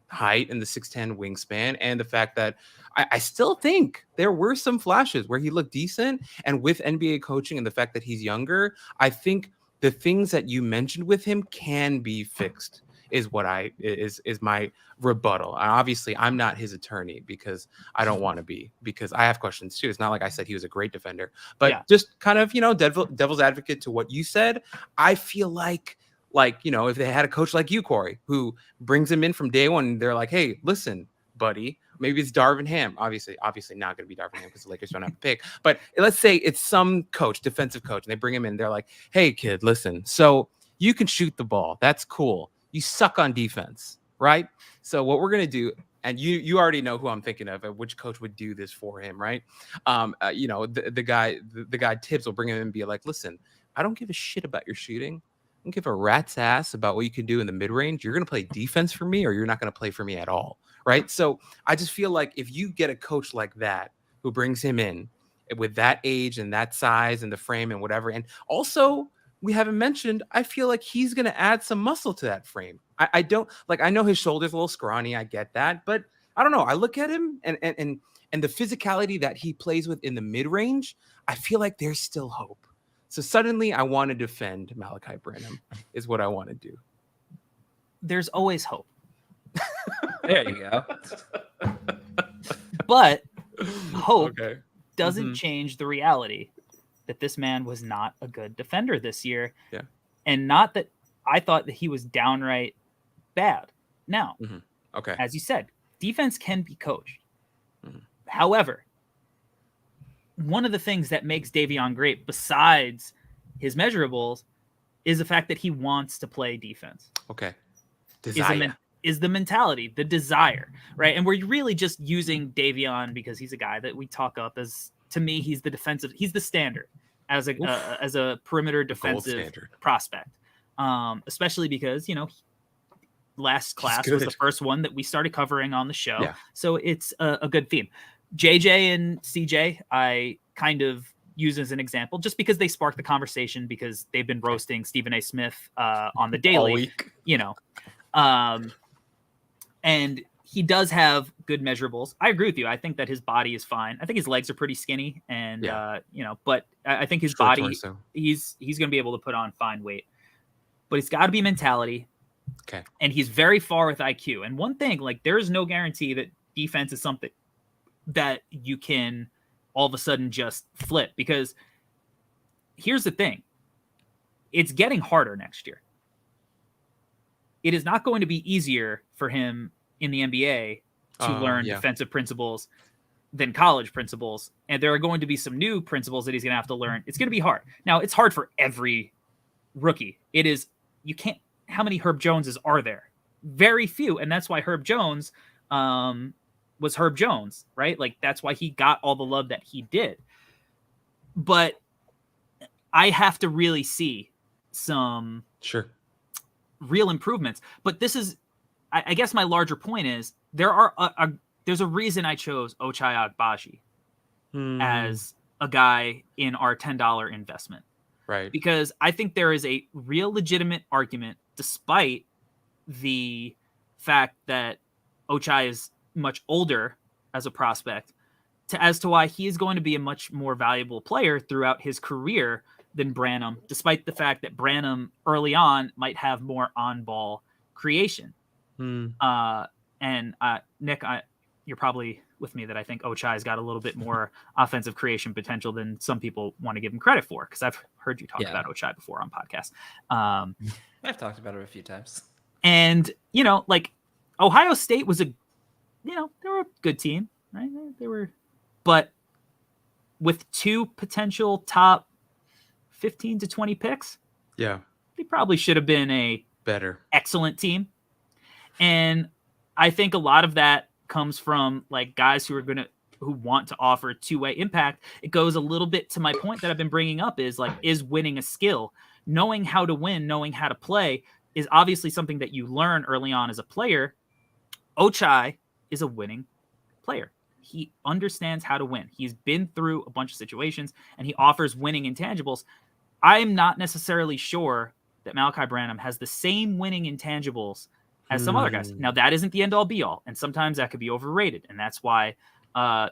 height and the 6'10" wingspan, and the fact that I still think there were some flashes where he looked decent, and with NBA coaching and the fact that he's younger, I think the things that you mentioned with him can be fixed is my rebuttal. And obviously I'm not his attorney because I don't want to be, because I have questions too. It's not like I said he was a great defender, but just kind of, devil's advocate to what you said. I feel like, if they had a coach like you, Corey, who brings him in from day one, they're like, hey, listen, buddy, maybe it's Darvin Ham. Obviously not going to be Darvin Ham because the Lakers don't have a pick. But let's say it's some coach, defensive coach, and they bring him in. They're like, hey, kid, listen, so you can shoot the ball. That's cool. You suck on defense, right? So what we're going to do, and you already know who I'm thinking of, which coach would do this for him, right? The guy Tibbs will bring him in and be like, listen, I don't give a shit about your shooting. I don't give a rat's ass about what you can do in the mid-range. You're going to play defense for me, or you're not going to play for me at all, right? So I just feel like if you get a coach like that who brings him in with that age and that size and the frame and whatever, and also we haven't mentioned, I feel like he's going to add some muscle to that frame. I don't like, I know his shoulder's a little scrawny. I get that, but I don't know. I look at him and the physicality that he plays with in the mid range, I feel like there's still hope. So suddenly I want to defend Malaki Branham is what I want to do. There's always hope. There you go. But hope Okay. doesn't change the reality that this man was not a good defender this year. Yeah. And not that I thought that he was downright bad. Now, Okay. as you said, defense can be coached. Mhm. However, one of the things that makes Davion great, besides his measurables, is the fact that he wants to play defense. Okay. Is the mentality, the desire, right? And we're really just using Davion because he's a guy that we talk up as, to me, he's the standard as a perimeter defensive prospect. Especially because, last class was the first one that we started covering on the show. Yeah. So it's a good theme. JJ and CJ, I kind of use as an example just because they sparked the conversation because they've been roasting Stephen A. Smith on the daily, all week. And he does have good measurables. I agree with you. I think that his body is fine. I think his legs are pretty skinny, and but I think his Short body, torso. he's going to be able to put on fine weight. But it's got to be mentality. Okay. And he's very far with IQ. And one thing, like, there is no guarantee that defense is something that you can all of a sudden just flip, because here's the thing. It's getting harder next year. It is not going to be easier for him in the NBA to learn defensive principles than college principles. And there are going to be some new principles that he's going to have to learn. It's going to be hard. Now, it's hard for every rookie. It is, you can't, how many Herb Joneses are there? Very few. And that's why Herb Jones was Herb Jones, right? Like, that's why he got all the love that he did. But I have to really see some real improvements. But this is, I guess my larger point is, there's a reason I chose Ochai Agbaji as a guy in our $10 investment. Right. Because I think there is a real legitimate argument, despite the fact that Ochai is much older as a prospect, as to why he is going to be a much more valuable player throughout his career than Branham, despite the fact that Branham early on might have more on-ball creation. And Nick, you're probably with me that I think Ochai's got a little bit more offensive creation potential than some people want to give him credit for, because I've heard you talk about Ochai before on podcasts. I've talked about it a few times. And, like, Ohio State was they were a good team, right? They were, but with two potential top 15 to 20 picks, they probably should have been a better, excellent team. And I think a lot of that comes from, like, guys who want to offer two-way impact. It goes a little bit to my point that I've been bringing up, is like, is winning a skill? Knowing how to win, knowing how to play is obviously something that you learn early on as a player. Ochai is a winning player. He understands how to win. He's been through a bunch of situations, and he offers winning intangibles. I'm not necessarily sure that Malaki Branham has the same winning intangibles as some other guys. Now, that isn't the end-all be-all, and sometimes that could be overrated, and that's why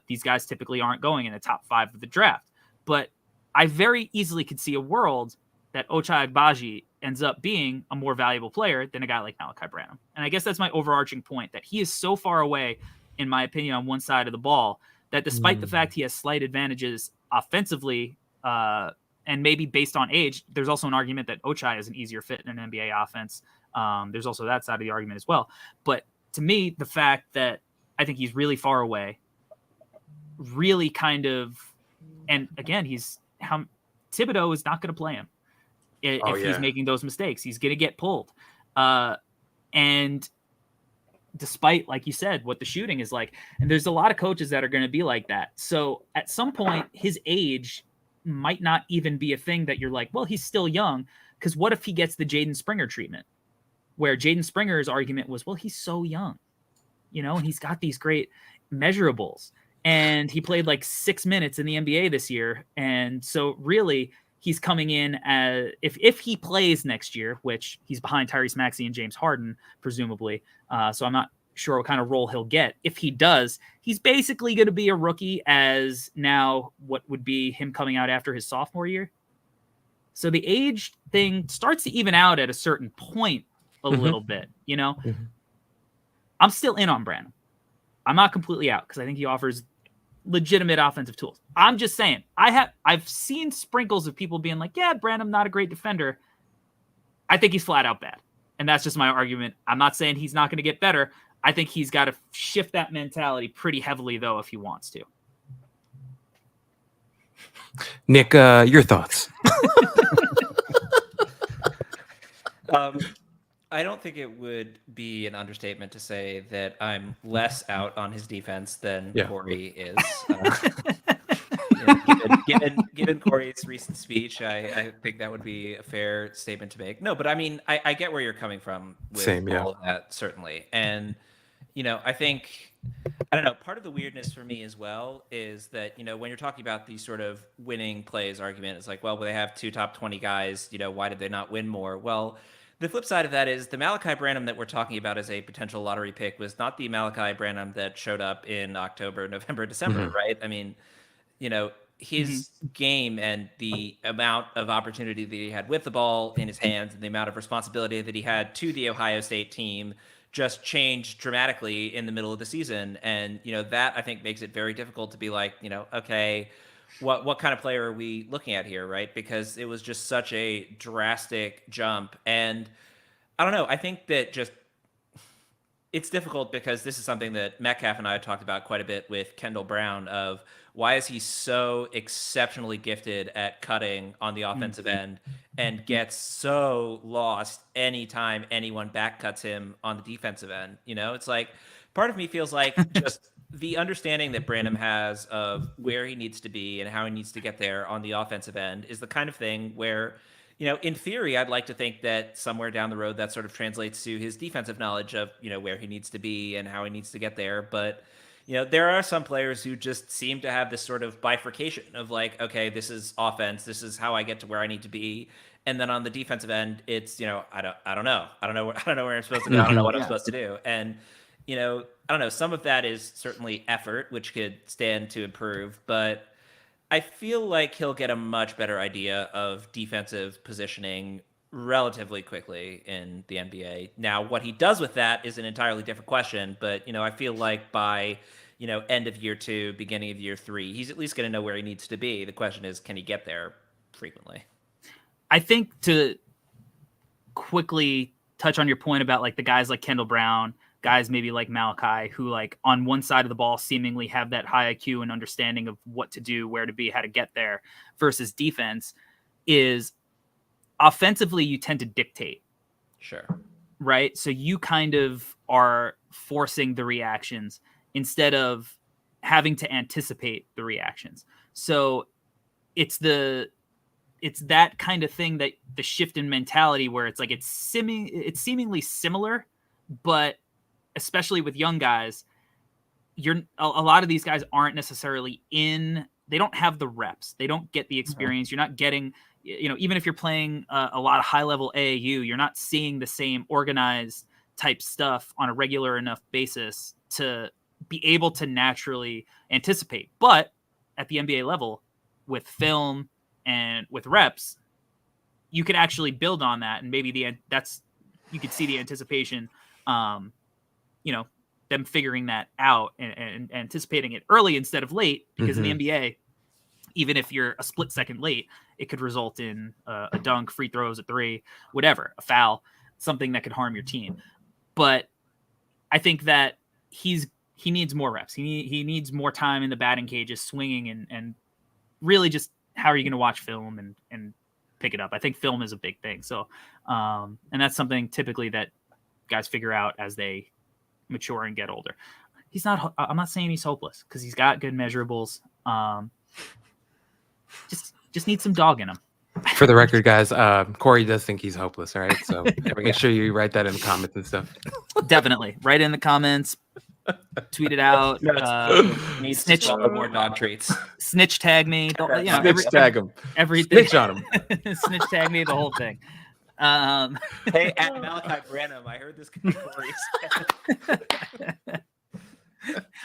these guys typically aren't going in the top 5 of the draft. But I very easily could see a world that Ochai Agbaji ends up being a more valuable player than a guy like Malaki Branham. And I guess that's my overarching point, that he is so far away, in my opinion, on one side of the ball, that despite the fact he has slight advantages offensively, and maybe based on age, there's also an argument that Ochai is an easier fit in an NBA offense. There's also that side of the argument as well. But to me, the fact that I think he's really far away, really kind of, and again, Thibodeau is not going to play him if he's making those mistakes. He's going to get pulled. And despite, like you said, what the shooting is like, and there's a lot of coaches that are going to be like that. So at some point, his age might not even be a thing that you're like, well, he's still young. Because what if he gets the Jaden Springer treatment, where Jaden Springer's argument was, well, he's so young, and he's got these great measurables, and he played like 6 minutes in the NBA this year. And so really he's coming in as if he plays next year, which he's behind Tyrese Maxey and James Harden, presumably. So I'm not sure what kind of role he'll get. If he does, he's basically going to be a rookie as now what would be him coming out after his sophomore year. So the age thing starts to even out at a certain point a little bit, you know? I'm still in on Branham. I'm not completely out because I think he offers legitimate offensive tools. I'm just saying, I've seen sprinkles of people being like, yeah, Branham, not a great defender. I think he's flat out bad. And that's just my argument. I'm not saying he's not going to get better. I think he's got to shift that mentality pretty heavily, though, if he wants to. Nick, your thoughts? I don't think it would be an understatement to say that I'm less out on his defense than Corey is. Given Corey's recent speech, I think that would be a fair statement to make. No, but I mean, I get where you're coming from with all of that, certainly. And, I think, I don't know, part of the weirdness for me as well is that, when you're talking about these sort of winning plays argument, it's like, well, they have 2 top 20 guys, why did they not win more? Well, the flip side of that is the Malaki Branham that we're talking about as a potential lottery pick was not the Malaki Branham that showed up in October, November, December, right? I mean, his game and the amount of opportunity that he had with the ball in his hands and the amount of responsibility that he had to the Ohio State team just changed dramatically in the middle of the season. And, that I think makes it very difficult to be like, okay, what kind of player are we looking at here, right? Because it was just such a drastic jump. And I don't know, I think that just it's difficult because this is something that Metcalf and I have talked about quite a bit with Kendall Brown of why is he so exceptionally gifted at cutting on the offensive end and gets so lost anytime anyone back cuts him on the defensive end. It's like part of me feels like just the understanding that Branham has of where he needs to be and how he needs to get there on the offensive end is the kind of thing where, in theory, I'd like to think that somewhere down the road that sort of translates to his defensive knowledge of, where he needs to be and how he needs to get there. But, there are some players who just seem to have this sort of bifurcation of like, okay, this is offense. This is how I get to where I need to be. And then on the defensive end, it's, I don't know. I don't know where I'm supposed to go. I don't know what I'm supposed to do. And, I don't know, some of that is certainly effort, which could stand to improve, but I feel like he'll get a much better idea of defensive positioning relatively quickly in the NBA. Now, what he does with that is an entirely different question, but, I feel like by, end of year 2, beginning of year 3, he's at least going to know where he needs to be. The question is, can he get there frequently? I think to quickly touch on your point about like the guys like Kendall Brown, guys maybe like Malaki, who like on one side of the ball seemingly have that high IQ and understanding of what to do, where to be, how to get there, versus defense is offensively you tend to dictate. Sure. Right? So you kind of are forcing the reactions instead of having to anticipate the reactions. So it's that kind of thing, that the shift in mentality where it's like it's seemingly similar, but especially with young guys, a lot of these guys aren't necessarily they don't have the reps. They don't get the experience. You're not getting, even if you're playing a lot of high level AAU, you're not seeing the same organized type stuff on a regular enough basis to be able to naturally anticipate. But at the NBA level with film and with reps, you could actually build on that. And maybe you could see the anticipation, them figuring that out and anticipating it early instead of late, because in the NBA, even if you're a split second late, it could result in a dunk, free throws, a 3, whatever, a foul, something that could harm your team. But I think that he needs more reps. He needs more time in the batting cages, swinging and really just how are you going to watch film and pick it up? I think film is a big thing. So, and that's something typically that guys figure out as they mature and get older. I'm not saying he's hopeless because he's got good measurables. Just needs some dog in him. For the record, guys, Corey does think he's hopeless. All right, so make sure you write that in the comments and stuff. Definitely write in the comments. Tweet it out. Needs Snitch. to swallow more dog treats. Snitch tag me. Snitch tag him. Everything. Snitch on him. Snitch tag me. The whole thing. Hey, at Malaki Branham, I heard this category.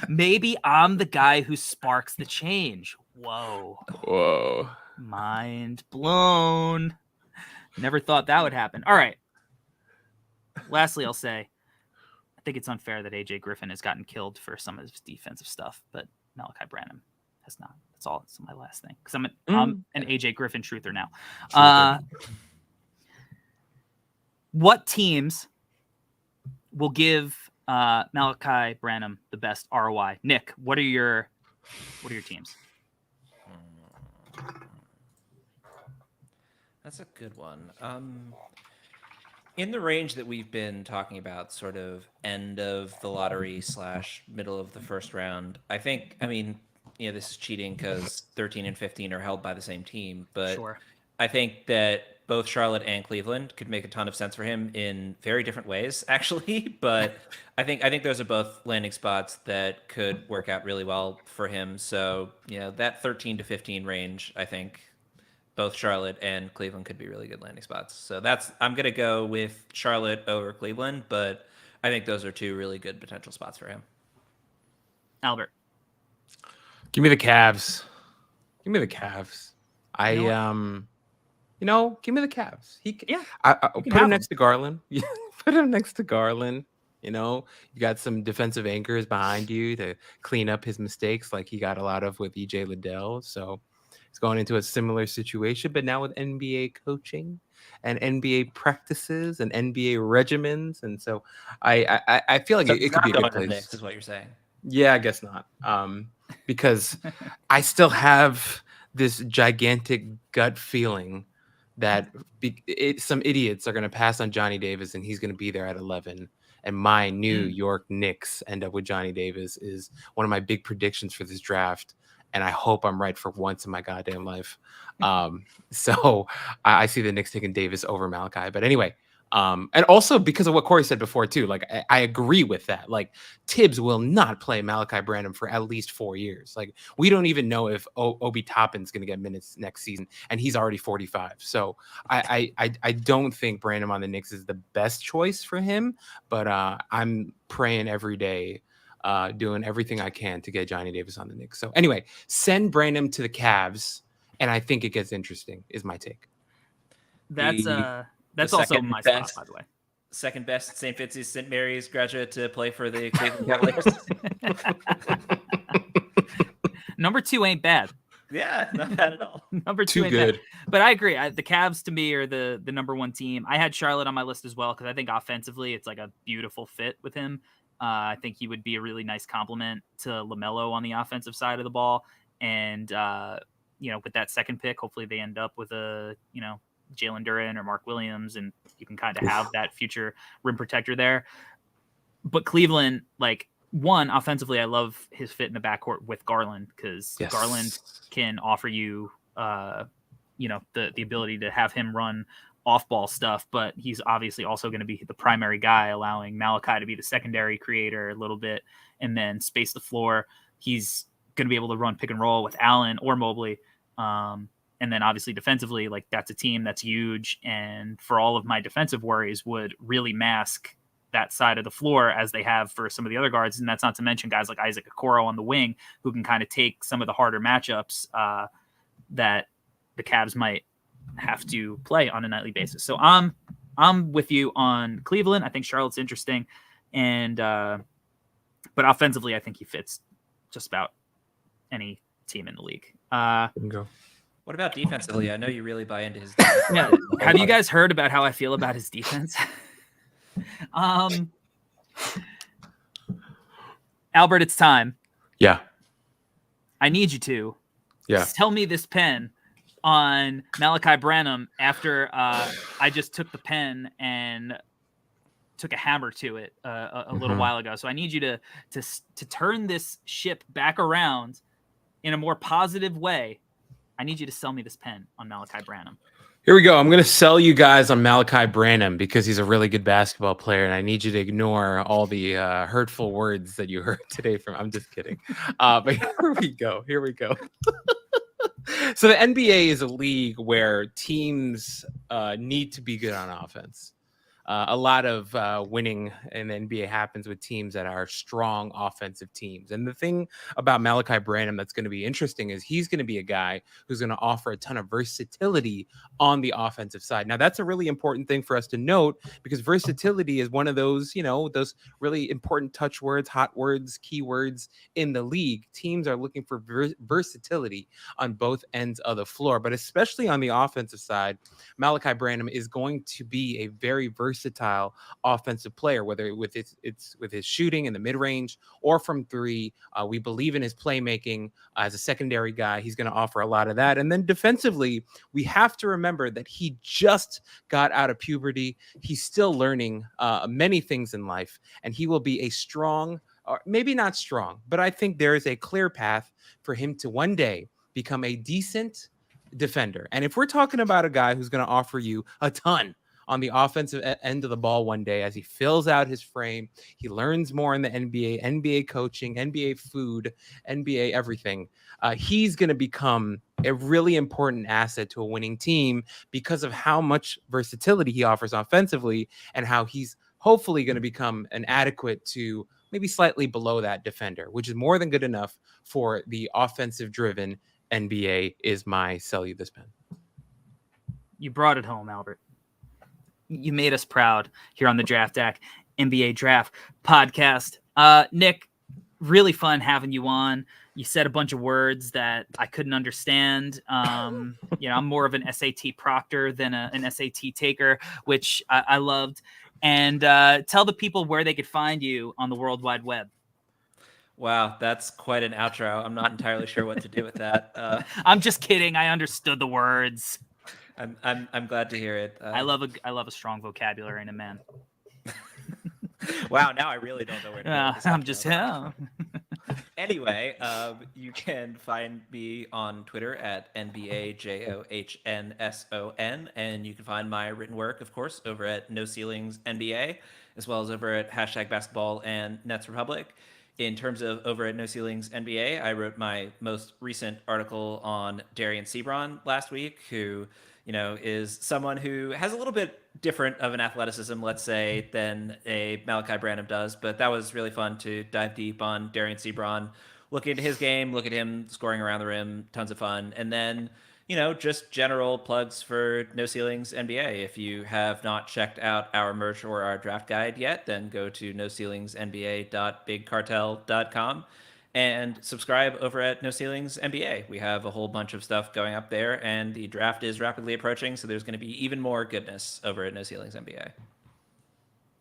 Maybe I'm the guy who sparks the change. Whoa. Whoa. Mind blown. Never thought that would happen. All right. Lastly, I'll say, I think it's unfair that AJ Griffin has gotten killed for some of his defensive stuff, but Malaki Branham has not. That's all. That's my last thing. Because I'm an AJ Griffin truther now. What teams will give Malaki Branham the best ROI? Nick, what are your teams? That's a good one. In the range that we've been talking about, sort of end of the lottery / middle of the first round, I mean, this is cheating because 13 and 15 are held by the same team, but Sure. I think that both Charlotte and Cleveland could make a ton of sense for him in very different ways, actually. But I think those are both landing spots that could work out really well for him. So, that 13 to 15 range, I think both Charlotte and Cleveland could be really good landing spots. So I'm going to go with Charlotte over Cleveland, but I think those are two really good potential spots for him. Albert. Give me the Cavs. Give me the Cavs. Give me the Cavs. I put him next to Garland. Put him next to Garland. You got some defensive anchors behind you to clean up his mistakes like he got a lot of with EJ Liddell. So he's going into a similar situation, but now with NBA coaching and NBA practices and NBA regimens. And so I feel like it could be a good place. Next is what you're saying. Yeah, I guess not. Because I still have this gigantic gut feeling that some idiots are going to pass on Johnny Davis and he's going to be there at 11. And my New York Knicks end up with Johnny Davis is one of my big predictions for this draft. And I hope I'm right for once in my goddamn life. So I see the Knicks taking Davis over Malaki. But anyway, and also because of what Corey said before too, like I agree with that. Like Tibbs will not play Malaki Branham for at least 4 years. Like we don't even know if Obi Toppin's going to get minutes next season, and he's already 45. So I don't think Branham on the Knicks is the best choice for him. But I'm praying every day, doing everything I can to get Johnny Davis on the Knicks. So anyway, send Branham to the Cavs, and I think it gets interesting. Is my take. That's also my spot, by the way. Second best St. Vincent's St. Mary's graduate to play for the Cleveland Cavaliers. Number 2 ain't bad. Yeah, not bad at all. Number 2 ain't good. bad. But I agree. The Cavs to me are the number 1 team. I had Charlotte on my list as well because I think offensively it's like a beautiful fit with him. I think he would be a really nice complement to LaMelo on the offensive side of the ball. And, with that second pick, hopefully they end up with a, Jalen Duren or Mark Williams, and you can kind of have that future rim protector there. But Cleveland, one, offensively, I love his fit in the backcourt with Garland because Garland can offer you, the ability to have him run off-ball stuff, but he's obviously also going to be the primary guy, allowing Malaki to be the secondary creator a little bit and then space the floor. He's going to be able to run pick and roll with Allen or Mobley. And then obviously defensively, that's a team that's huge. And for all of my defensive worries would really mask that side of the floor as they have for some of the other guards. And that's not to mention guys like Isaac Okoro on the wing, who can kind of take some of the harder matchups that the Cavs might have to play on a nightly basis. So I'm with you on Cleveland. I think Charlotte's interesting. And, but offensively, I think he fits just about any team in the league. Bingo. What about defensively? I know you really buy into his defense. Yeah. Have you guys heard about how I feel about his defense? Albert, it's time. Yeah. I need you to sell me this pen on Malaki Branham after I just took the pen and took a hammer to it a little while ago. So I need you to turn this ship back around in a more positive way. I need you to sell me this pen on Malaki Branham. Here we go. I'm going to sell you guys on Malaki Branham because he's a really good basketball player, and I need you to ignore all the hurtful words that you heard today from. I'm just kidding. But here we go. Here we go. So the NBA is a league where teams need to be good on offense. A lot of winning in the NBA happens with teams that are strong offensive teams. And the thing about Malaki Branham that's going to be interesting is he's going to be a guy who's going to offer a ton of versatility on the offensive side. Now, that's a really important thing for us to note because versatility is one of those, those really important touch words, hot words, keywords in the league. Teams are looking for versatility on both ends of the floor, but especially on the offensive side. Malaki Branham is going to be a very versatile offensive player, whether with it's with his shooting in the mid range or from three. We believe in his playmaking as a secondary guy. He's going to offer a lot of that. And then defensively, we have to remember that he just got out of puberty. He's still learning many things in life, and he will be a strong, or maybe not strong, but I think there is a clear path for him to one day become a decent defender. And if we're talking about a guy who's going to offer you a ton on the offensive end of the ball one day as he fills out his frame, he learns more in the NBA coaching, NBA food, NBA everything. He's going to become a really important asset to a winning team because of how much versatility he offers offensively and how he's hopefully going to become an adequate to maybe slightly below that defender, which is more than good enough for the offensive driven NBA is my sell you this pen. You brought it home, Albert. You made us proud here on the Draft Deck NBA Draft Podcast. Nick, really fun having you on. You said a bunch of words that I couldn't understand. I'm more of an SAT proctor than an SAT taker, which I loved. And tell the people where they could find you on the World Wide Web. Wow, that's quite an outro. I'm not entirely sure what to do with that. I'm just kidding. I understood the words. I'm glad to hear it. I love a strong vocabulary in a man. Wow, now I really don't know where to go with this I'm outro. just Anyway, you can find me on Twitter at NBAJOHNSON, and you can find my written work, of course, over at No Ceilings NBA, as well as over at #Basketball and Nets Republic. In terms of over at No Ceilings NBA, I wrote my most recent article on Darian Sebron last week, who, is someone who has a little bit different of an athleticism, let's say, than a Malaki Branham does. But that was really fun to dive deep on Darian Sebron, look into his game, look at him scoring around the rim, tons of fun. And then, just general plugs for No Ceilings NBA. If you have not checked out our merch or our draft guide yet, then go to noceilingsnba.bigcartel.com and subscribe over at No Ceilings NBA. We have a whole bunch of stuff going up there, and the draft is rapidly approaching, so there's going to be even more goodness over at No Ceilings NBA.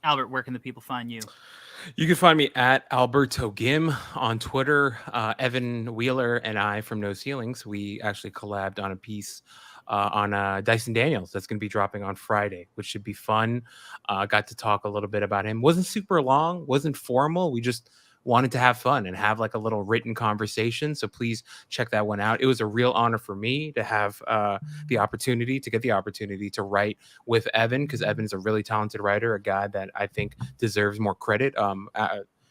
Albert, where can the people find you? You can find me at Alberto Gim on Twitter. Evan Wheeler and I from No Ceilings, we actually collabed on a piece on Dyson Daniels that's going to be dropping on Friday, which should be fun. Got to talk a little bit about him. Wasn't super long, wasn't formal. We just wanted to have fun and have like a little written conversation. So please check that one out. It was a real honor for me to have the opportunity to write with Evan, because Evan is a really talented writer, a guy that I think deserves more credit.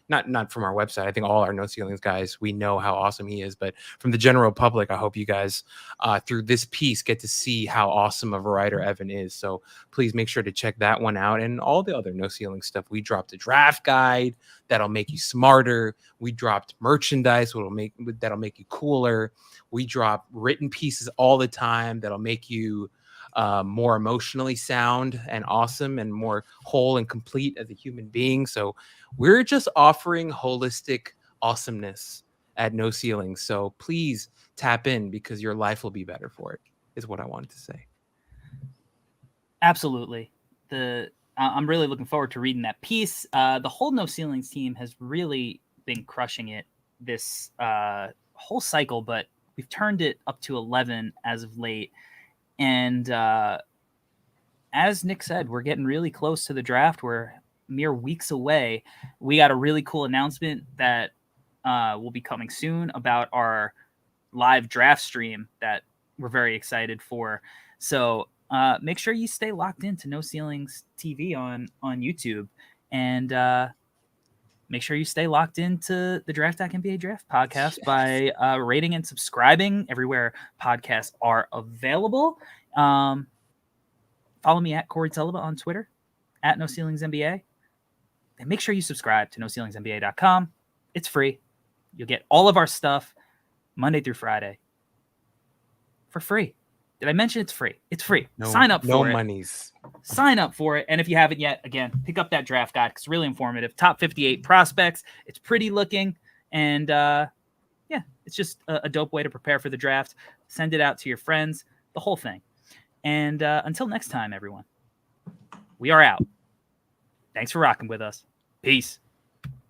Not from our website. I think all our No Ceilings guys, we know how awesome he is, but from the general public, I hope you guys through this piece get to see how awesome of a writer Evan is. So please make sure to check that one out and all the other No Ceilings stuff. We dropped a draft guide that'll make you smarter. We dropped merchandise that'll make you cooler. We drop written pieces all the time that'll make you more emotionally sound and awesome and more whole and complete as a human being. So we're just offering holistic awesomeness at No Ceilings. So please tap in because your life will be better for it, is what I wanted to say. Absolutely. I'm really looking forward to reading that piece. The whole No Ceilings team has really been crushing it this whole cycle, but we've turned it up to 11 as of late. And as Nick said, we're getting really close to the draft. We're mere weeks away. We got a really cool announcement that will be coming soon about our live draft stream that we're very excited for. So make sure you stay locked into No Ceilings TV on YouTube, and make sure you stay locked into the Draft NBA Draft podcast by rating and subscribing everywhere podcasts are available. Follow me at Corey Tulliva on Twitter, at No Ceilings NBA. And make sure you subscribe to NoCeilingsNBA.com. It's free. You'll get all of our stuff Monday through Friday for free. Did I mention it's free? It's free. Sign up for it. No monies. Sign up for it. And if you haven't yet, again, pick up that draft guide because it's really informative. Top 58 prospects. It's pretty looking. And yeah, it's just a dope way to prepare for the draft. Send it out to your friends, the whole thing. And until next time, everyone, we are out. Thanks for rocking with us. Peace.